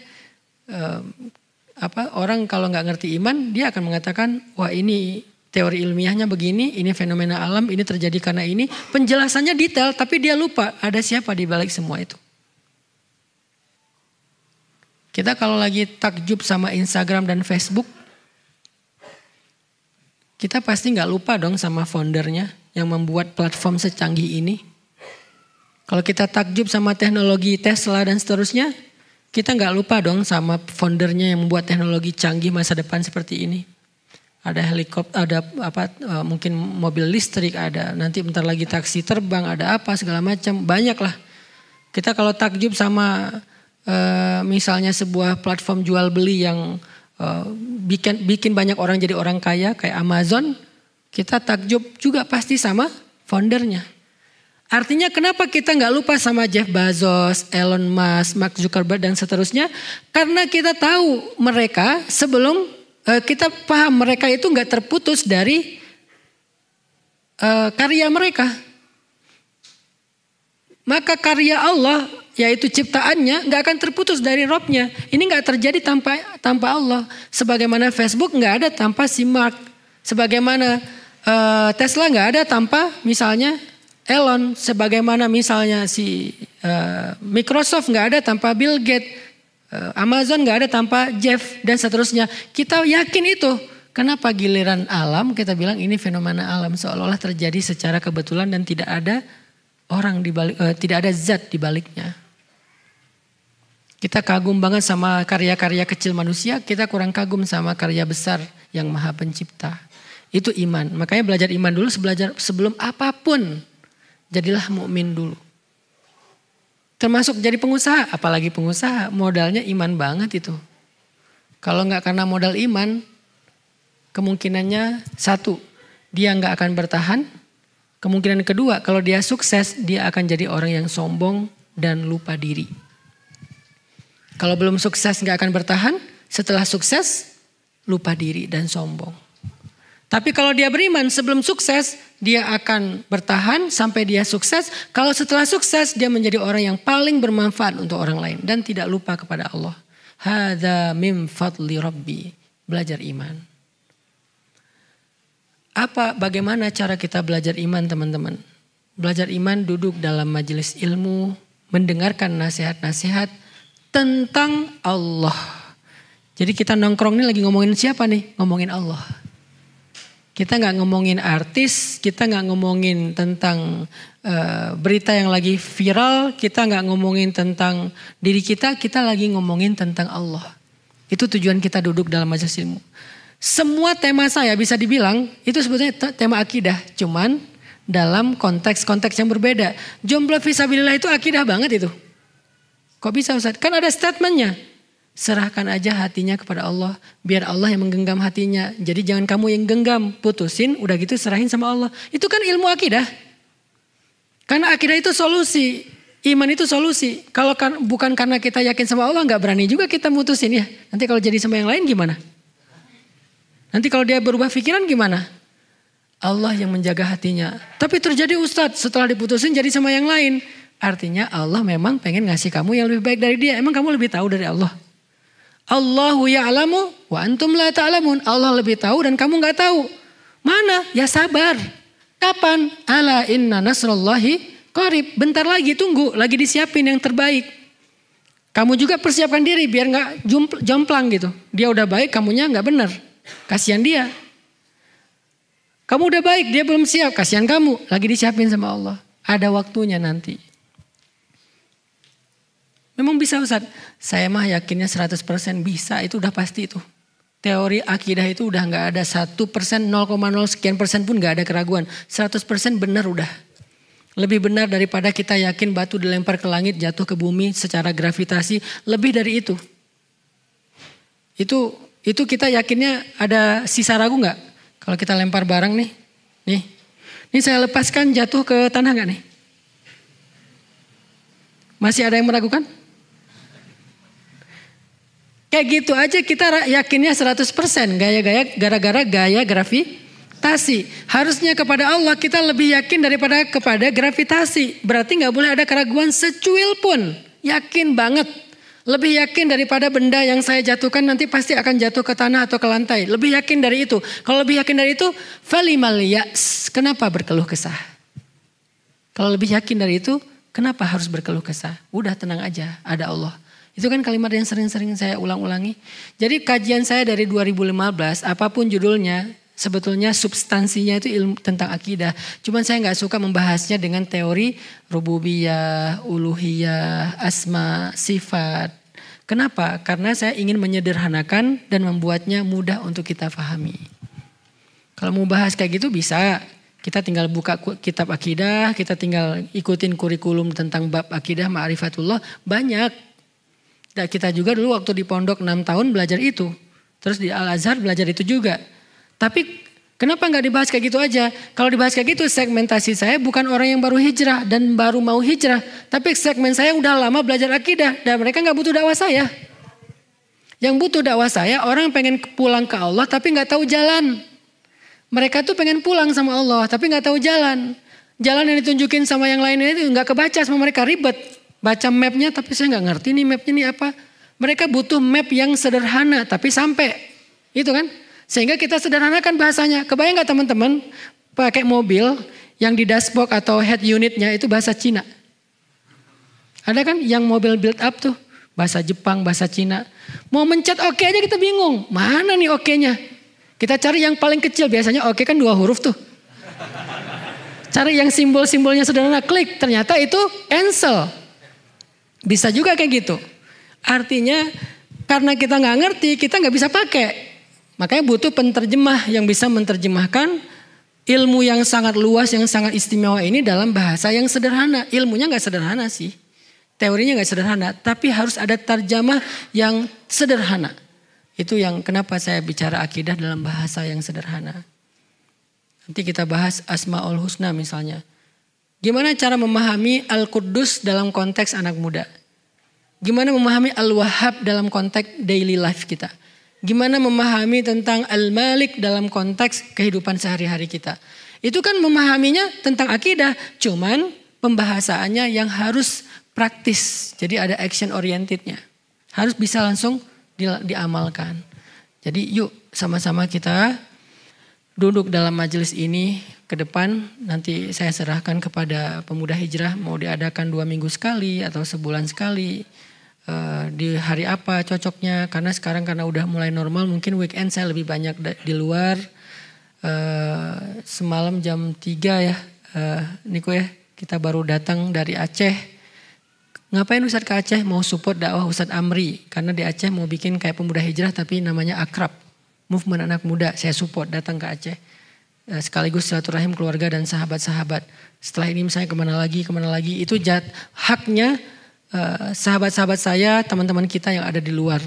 [SPEAKER 1] orang kalau nggak ngerti iman, dia akan mengatakan, wah ini teori ilmiahnya begini, ini fenomena alam, ini terjadi karena ini. Penjelasannya detail, tapi dia lupa ada siapa di balik semua itu. Kita kalau lagi takjub sama Instagram dan Facebook, kita pasti nggak lupa dong sama foundernya yang membuat platform secanggih ini. Kalau kita takjub sama teknologi Tesla dan seterusnya, kita nggak lupa dong sama foundernya yang membuat teknologi canggih masa depan seperti ini. Ada helikopter, ada mungkin mobil listrik, ada nanti bentar lagi taksi terbang, ada apa segala macam, banyak lah. Kita kalau takjub sama misalnya sebuah platform jual beli yang bikin banyak orang jadi orang kaya kayak Amazon, kita takjub juga pasti sama foundernya. Artinya kenapa kita nggak lupa sama Jeff Bezos, Elon Musk, Mark Zuckerberg dan seterusnya? Karena kita tahu mereka sebelum kita paham mereka itu nggak terputus dari karya mereka. Maka karya Allah yaitu ciptaannya nggak akan terputus dari Robnya. Ini nggak terjadi tanpa Allah. Sebagaimana Facebook nggak ada tanpa si Mark. Sebagaimana Tesla nggak ada tanpa misalnya Elon. Sebagaimana misalnya si Microsoft nggak ada tanpa Bill Gates. Amazon nggak ada tanpa Jeff dan seterusnya. Kita yakin itu. Kenapa giliran alam kita bilang ini fenomena alam seolah-olah terjadi secara kebetulan dan tidak ada orang di balik, tidak ada zat di baliknya. Kita kagum banget sama karya-karya kecil manusia, kita kurang kagum sama karya besar yang Maha Pencipta. Itu iman. Makanya belajar iman dulu sebelum apapun. Jadilah mukmin dulu. Termasuk jadi pengusaha, apalagi pengusaha, modalnya iman banget itu. Kalau nggak karena modal iman, kemungkinannya satu, dia nggak akan bertahan. Kemungkinan kedua, kalau dia sukses, dia akan jadi orang yang sombong dan lupa diri. Kalau belum sukses nggak akan bertahan, setelah sukses lupa diri dan sombong. Tapi kalau dia beriman sebelum sukses, dia akan bertahan sampai dia sukses. Kalau setelah sukses, dia menjadi orang yang paling bermanfaat untuk orang lain dan tidak lupa kepada Allah. Hadza min fadli rabbi. Belajar iman. Bagaimana cara kita belajar iman, teman-teman? Belajar iman duduk dalam majelis ilmu, mendengarkan nasihat-nasihat tentang Allah. Jadi kita nongkrong ini lagi ngomongin siapa nih? Ngomongin Allah. Kita nggak ngomongin artis, kita nggak ngomongin tentang berita yang lagi viral, kita nggak ngomongin tentang diri kita lagi ngomongin tentang Allah. Itu tujuan kita duduk dalam majelis ilmu. Semua tema saya bisa dibilang itu sebetulnya tema akidah. Cuman dalam konteks-konteks yang berbeda. Jomblo fisabilillah itu akidah banget itu. Kok bisa Ustaz? Kan ada statementnya. Serahkan aja hatinya kepada Allah. Biar Allah yang menggenggam hatinya. Jadi jangan kamu yang genggam. Putusin, udah gitu serahin sama Allah. Itu kan ilmu akidah. Karena akidah itu solusi. Iman itu solusi. Kalau bukan karena kita yakin sama Allah, gak berani juga kita mutusin ya. Nanti kalau jadi sama yang lain gimana? Nanti kalau dia berubah pikiran gimana? Allah yang menjaga hatinya. Tapi terjadi Ustadz setelah diputusin jadi sama yang lain. Artinya Allah memang pengen ngasih kamu yang lebih baik dari dia. Emang kamu lebih tahu dari Allah? Allahu ya'lamu wa antum la ta'lamun. Allah lebih tahu dan kamu gak tahu. Mana? Ya sabar. Kapan? Ala inna nasrullahi qarib. Bentar lagi tunggu. Lagi disiapin yang terbaik. Kamu juga persiapkan diri biar gak jomplang gitu. Dia udah baik, kamunya gak benar. Kasihan dia. Kamu udah baik, dia belum siap. Kasihan kamu, lagi disiapin sama Allah. Ada waktunya nanti. Memang bisa Ustaz. Saya mah yakinnya 100% bisa, itu udah pasti itu. Teori akidah itu udah gak ada 1%, 0,0 sekian persen pun gak ada keraguan. 100% benar udah. Lebih benar daripada kita yakin batu dilempar ke langit, jatuh ke bumi secara gravitasi. Lebih dari itu. Itu kita yakinnya ada sisa ragu gak? Kalau kita lempar barang nih. Ini saya lepaskan jatuh ke tanah gak nih? Masih ada yang meragukan? Kayak gitu aja kita yakinnya 100%. Gara-gara gaya gravitasi. Harusnya kepada Allah kita lebih yakin daripada kepada gravitasi. Berarti gak boleh ada keraguan secuil pun. Yakin banget. Lebih yakin daripada benda yang saya jatuhkan nanti pasti akan jatuh ke tanah atau ke lantai. Lebih yakin dari itu. Kalau lebih yakin dari itu, falimal ya's. Kenapa berkeluh kesah? Kalau lebih yakin dari itu, kenapa harus berkeluh kesah? Udah tenang aja, ada Allah. Itu kan kalimat yang sering-sering saya ulang-ulangi. Jadi kajian saya dari 2015, apapun judulnya, sebetulnya substansinya itu ilmu tentang akidah. Cuman saya gak suka membahasnya dengan teori rububiyah, uluhiyah, asma, sifat. Kenapa? Karena saya ingin menyederhanakan dan membuatnya mudah untuk kita pahami. Kalau mau bahas kayak gitu bisa. Kita tinggal buka kitab akidah, kita tinggal ikutin kurikulum tentang bab akidah, ma'rifatullah. Banyak. Dan kita juga dulu waktu di pondok 6 tahun belajar itu. Terus di Al-Azhar belajar itu juga. Tapi kenapa nggak dibahas kayak gitu aja? Kalau dibahas kayak gitu segmentasi saya bukan orang yang baru hijrah dan baru mau hijrah. Tapi segmen saya udah lama belajar akidah dan mereka nggak butuh dakwah saya. Yang butuh dakwah saya orang yang pengen pulang ke Allah tapi nggak tahu jalan. Mereka tuh pengen pulang sama Allah tapi nggak tahu jalan. Jalan yang ditunjukin sama yang lainnya itu nggak kebaca sama mereka, ribet. Baca mapnya tapi saya nggak ngerti nih mapnya nih apa. Mereka butuh map yang sederhana tapi sampai. Itu kan. Sehingga kita sederhanakan bahasanya. Kebayang gak teman-teman pakai mobil yang di dashboard atau head unitnya itu bahasa Cina. Ada kan yang mobil build up tuh. Bahasa Jepang, bahasa Cina. Mau mencet oke aja kita bingung. Mana nih oke-nya? Kita cari yang paling kecil. Biasanya oke kan 2 huruf tuh. Cari yang simbol-simbolnya sederhana. Klik. Ternyata itu cancel. Bisa juga kayak gitu. Artinya karena kita gak ngerti kita gak bisa pakai. Makanya butuh penterjemah yang bisa menerjemahkan ilmu yang sangat luas, yang sangat istimewa ini dalam bahasa yang sederhana. Ilmunya gak sederhana sih. Teorinya gak sederhana. Tapi harus ada terjemah yang sederhana. Itu yang kenapa saya bicara akidah dalam bahasa yang sederhana. Nanti kita bahas Asma'ul Husna misalnya. Gimana cara memahami Al-Quddus dalam konteks anak muda. Gimana memahami Al-Wahhab dalam konteks daily life kita. Gimana memahami tentang Al-Malik dalam konteks kehidupan sehari-hari kita. Itu kan memahaminya tentang akidah. Cuman pembahasannya yang harus praktis. Jadi ada action orientednya. Harus bisa langsung diamalkan. Jadi yuk sama-sama kita duduk dalam majelis ini ke depan. Nanti saya serahkan kepada pemuda hijrah. Mau diadakan 2 minggu sekali atau sebulan sekali. Di hari apa cocoknya, karena sekarang karena udah mulai normal mungkin weekend saya lebih banyak di luar. Semalam jam 3 ya Niko ya, kita baru datang dari Aceh. Ngapain Ustadz ke Aceh? Mau support dakwah Ustadz Amri, karena di Aceh mau bikin kayak pemuda hijrah tapi namanya Akrab. movement anak muda. Saya support datang ke Aceh. Sekaligus silaturahim keluarga dan sahabat-sahabat. Setelah ini misalnya kemana lagi. Itu haknya sahabat-sahabat saya, teman-teman kita yang ada di luar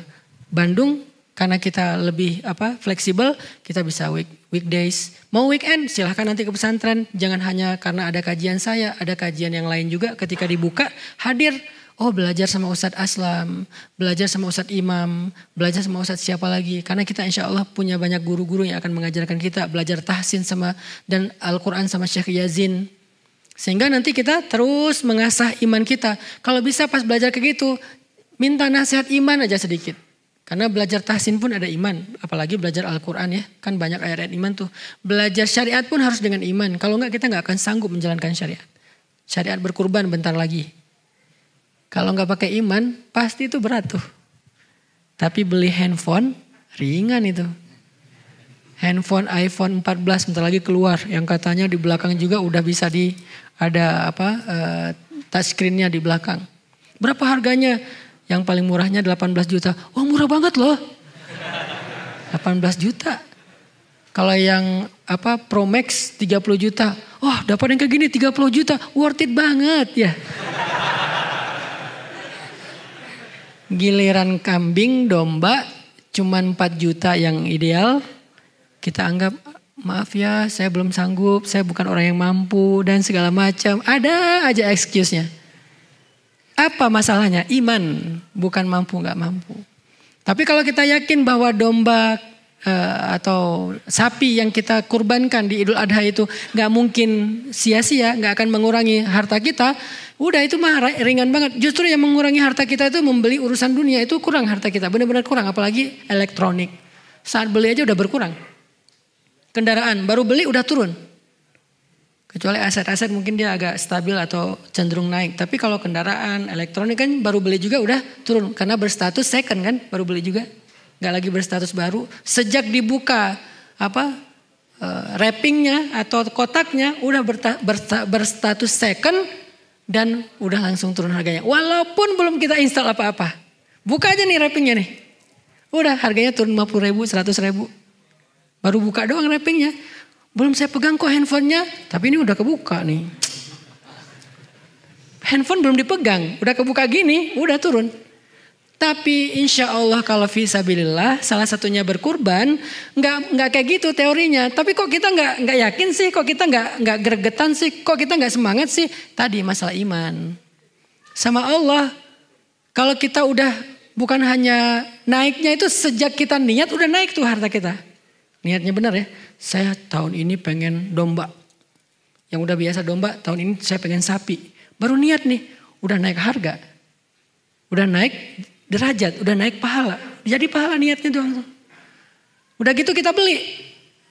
[SPEAKER 1] Bandung. Karena kita lebih fleksibel, kita bisa weekdays. Mau weekend silahkan nanti ke pesantren. Jangan hanya karena ada kajian saya, ada kajian yang lain juga. Ketika dibuka hadir. Oh belajar sama Ustadz Aslam, belajar sama Ustadz Imam, belajar sama Ustadz siapa lagi. Karena kita insya Allah punya banyak guru-guru yang akan mengajarkan kita. Belajar tahsin dan Al-Quran sama Syekh Yazin. Sehingga nanti kita terus mengasah iman kita. Kalau bisa pas belajar kayak gitu, minta nasihat iman aja sedikit. Karena belajar tahsin pun ada iman. Apalagi belajar Al-Quran ya. Kan banyak ayat-ayat iman tuh. Belajar syariat pun harus dengan iman. Kalau enggak kita enggak akan sanggup menjalankan syariat. Syariat berkurban bentar lagi. Kalau enggak pakai iman pasti itu berat tuh. Tapi beli handphone ringan itu. Handphone iPhone 14 bentar lagi keluar. Yang katanya di belakang juga udah bisa ada touchscreen-nya di belakang. Berapa harganya? Yang paling murahnya 18 juta. Oh murah banget loh. 18 juta. Kalau yang Pro Max 30 juta. Oh dapat yang kayak gini 30 juta. Worth it banget ya. Giliran kambing, domba cuman 4 juta yang ideal. Kita anggap maaf ya saya belum sanggup. Saya bukan orang yang mampu dan segala macam. Ada aja excuse-nya. Apa masalahnya? Iman, bukan mampu nggak mampu. Tapi kalau kita yakin bahwa domba atau sapi yang kita kurbankan di Idul Adha itu nggak mungkin sia-sia, nggak akan mengurangi harta kita, udah itu mah ringan banget. Justru yang mengurangi harta kita itu membeli urusan dunia itu kurang harta kita, benar-benar kurang. Apalagi elektronik, saat beli aja udah berkurang. Kendaraan baru beli udah turun. Kecuali aset-aset mungkin dia agak stabil atau cenderung naik. Tapi kalau kendaraan, elektronik kan baru beli juga udah turun. Karena berstatus second kan, baru beli juga. Gak lagi berstatus baru. Sejak dibuka wrappingnya atau kotaknya udah berstatus second. Dan udah langsung turun harganya. Walaupun belum kita install apa-apa. Buka aja nih wrappingnya nih. Udah harganya turun 50 ribu, 100 ribu. Baru buka doang wrappingnya. Belum saya pegang kok handphonenya, tapi ini udah kebuka nih. Handphone belum dipegang, udah kebuka gini, udah turun. Tapi insya Allah kalau fisabilillah, salah satunya berkurban, nggak kayak gitu teorinya. Tapi kok kita nggak yakin sih, kok kita nggak gregetan sih, kok kita nggak semangat sih? Tadi masalah iman sama Allah. Kalau kita udah bukan hanya naiknya itu sejak kita niat udah naik tuh harta kita. Niatnya benar ya. Saya tahun ini pengen domba. Yang udah biasa domba, tahun ini saya pengen sapi. Baru niat nih, udah naik harga. Udah naik derajat, udah naik pahala. Jadi pahala niatnya doang. Udah gitu kita beli.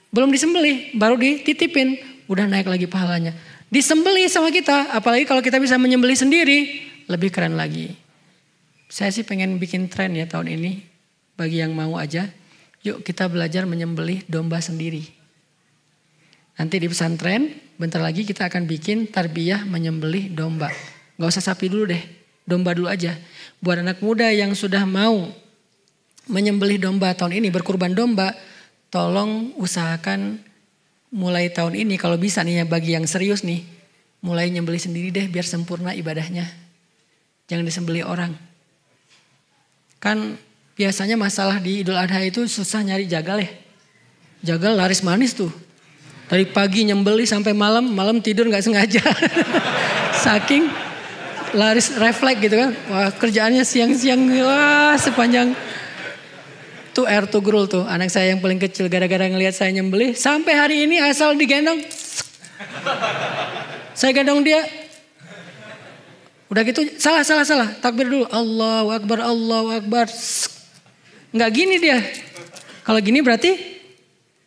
[SPEAKER 1] Belum disembelih, baru dititipin. Udah naik lagi pahalanya. Disembelih sama kita, apalagi kalau kita bisa menyembelih sendiri. Lebih keren lagi. Saya sih pengen bikin tren ya tahun ini. Bagi yang mau aja. Yuk kita belajar menyembelih domba sendiri. Nanti di pesantren, bentar lagi kita akan bikin tarbiyah menyembelih domba. Gak usah sapi dulu deh, domba dulu aja. Buat anak muda yang sudah mau menyembelih domba tahun ini, berkurban domba, tolong usahakan mulai tahun ini kalau bisa nih ya bagi yang serius nih. Mulai nyembelih sendiri deh biar sempurna ibadahnya. Jangan disembelih orang. Kan biasanya masalah di Idul Adha itu susah nyari jagal ya. Jagal laris manis tuh. Dari pagi nyembeli sampai malam tidur gak sengaja. Saking laris refleks gitu kan. Wah kerjaannya siang-siang wah sepanjang. Tuh air to grul tuh anak saya yang paling kecil gara-gara ngelihat saya nyembeli. Sampai hari ini asal digendong. Saya gendong dia. Udah gitu salah. Takbir dulu. Allahu Akbar. Nggak gini dia. Kalau gini berarti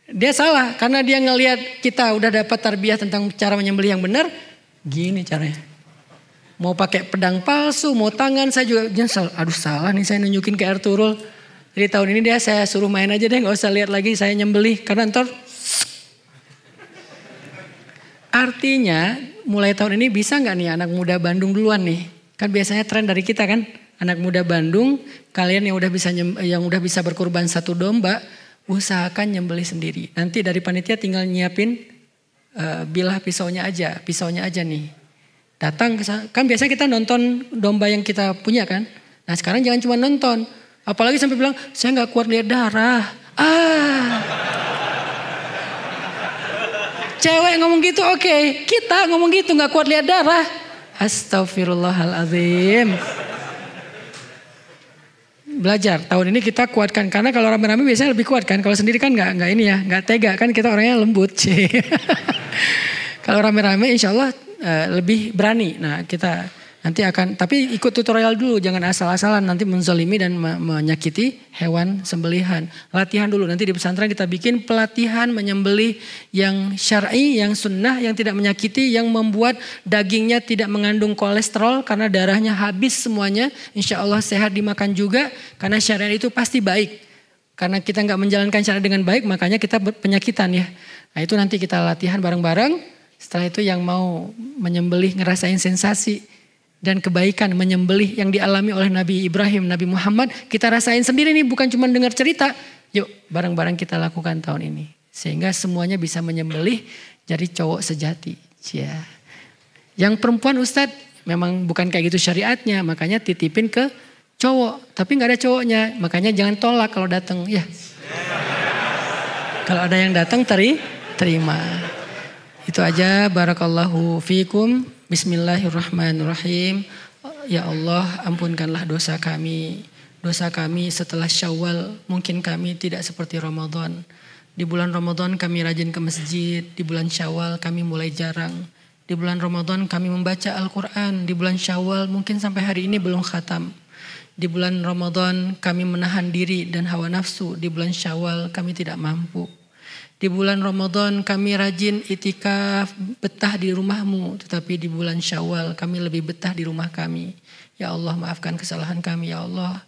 [SPEAKER 1] dia salah. Karena dia ngelihat kita udah dapat tarbiyah tentang cara menyembelih yang benar. Gini caranya. Mau pakai pedang palsu, mau tangan saya juga nyesel. Aduh salah nih saya nunjukin ke Ertugrul. Jadi tahun ini dia saya suruh main aja deh. Gak usah lihat lagi saya nyembelih. Karena ntar. Artinya mulai tahun ini bisa nggak nih anak muda Bandung duluan nih. Kan biasanya tren dari kita kan. Anak muda Bandung, kalian yang udah bisa berkurban satu domba, usahakan nyembelih sendiri. Nanti dari panitia tinggal nyiapin bilah pisaunya aja nih. Datang kan biasanya kita nonton domba yang kita punya kan. Nah sekarang jangan cuma nonton, apalagi sampai bilang saya nggak kuat lihat darah. Cewek ngomong gitu oke. Kita ngomong gitu nggak kuat lihat darah. Astagfirullahaladzim. Belajar tahun ini kita kuatkan, karena kalau rame-rame biasanya lebih kuat kan. Kalau sendiri kan nggak ini ya, nggak tega kan, kita orangnya lembut sih. Kalau rame-rame insya Allah lebih berani. Nah kita nanti akan, tapi ikut tutorial dulu, jangan asal-asalan nanti menzalimi dan menyakiti hewan sembelihan. Latihan dulu, nanti di pesantren kita bikin pelatihan menyembelih yang syar'i, yang sunnah, yang tidak menyakiti, yang membuat dagingnya tidak mengandung kolesterol karena darahnya habis semuanya. Insya Allah sehat dimakan juga, karena syariat itu pasti baik. Karena kita nggak menjalankan syariat dengan baik, makanya kita penyakitan ya. Nah itu nanti kita latihan bareng-bareng. Setelah itu yang mau menyembelih ngerasain sensasi dan kebaikan menyembelih yang dialami oleh Nabi Ibrahim, Nabi Muhammad, kita rasain sendiri nih, bukan cuma dengar cerita. Yuk bareng-bareng kita lakukan tahun ini. Sehingga semuanya bisa menyembelih jadi cowok sejati. Ya. Yang perempuan Ustadz memang bukan kayak gitu syariatnya, makanya titipin ke cowok. Tapi gak ada cowoknya, makanya jangan tolak kalau datang. Ya. Kalau ada yang datang terima. Itu aja, barakallahu fikum. Bismillahirrahmanirrahim. Ya Allah, ampunkanlah dosa kami. Dosa kami setelah Syawal, mungkin kami tidak seperti Ramadan. Di bulan Ramadan kami rajin ke masjid. Di bulan Syawal kami mulai jarang. Di bulan Ramadan kami membaca Al-Quran. Di bulan Syawal mungkin sampai hari ini belum khatam. Di bulan Ramadan kami menahan diri dan hawa nafsu. Di bulan Syawal kami tidak mampu. Di bulan Ramadan kami rajin itikaf, betah di rumahmu. Tetapi di bulan Syawal kami lebih betah di rumah kami. Ya Allah, maafkan kesalahan kami ya Allah.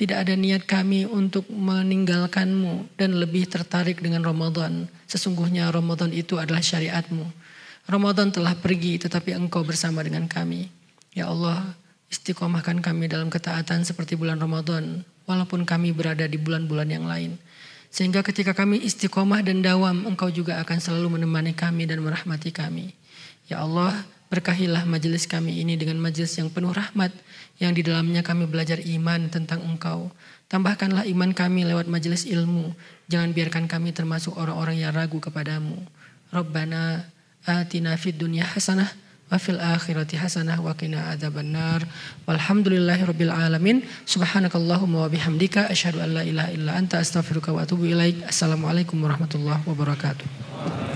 [SPEAKER 1] Tidak ada niat kami untuk meninggalkanmu dan lebih tertarik dengan Ramadan. Sesungguhnya Ramadan itu adalah syariatmu. Ramadan telah pergi tetapi engkau bersama dengan kami. Ya Allah, istiqomahkan kami dalam ketaatan seperti bulan Ramadan. Walaupun kami berada di bulan-bulan yang lain. Sehingga ketika kami istiqomah dan dawam, engkau juga akan selalu menemani kami dan merahmati kami. Ya Allah, berkahilah majelis kami ini dengan majelis yang penuh rahmat, yang di dalamnya kami belajar iman tentang engkau. Tambahkanlah iman kami lewat majelis ilmu. Jangan biarkan kami termasuk orang-orang yang ragu kepadamu. Rabbana atina fid dunya hasanah wa fil akhirati hasanah wa qina adzabannar. Walhamdulillahirabbil alamin. Subhanakallahumma wa bihamdika asyhadu an la ilaha illa anta astaghfiruka wa atubu ilaik. Assalamualaikum warahmatullahi wabarakatuh.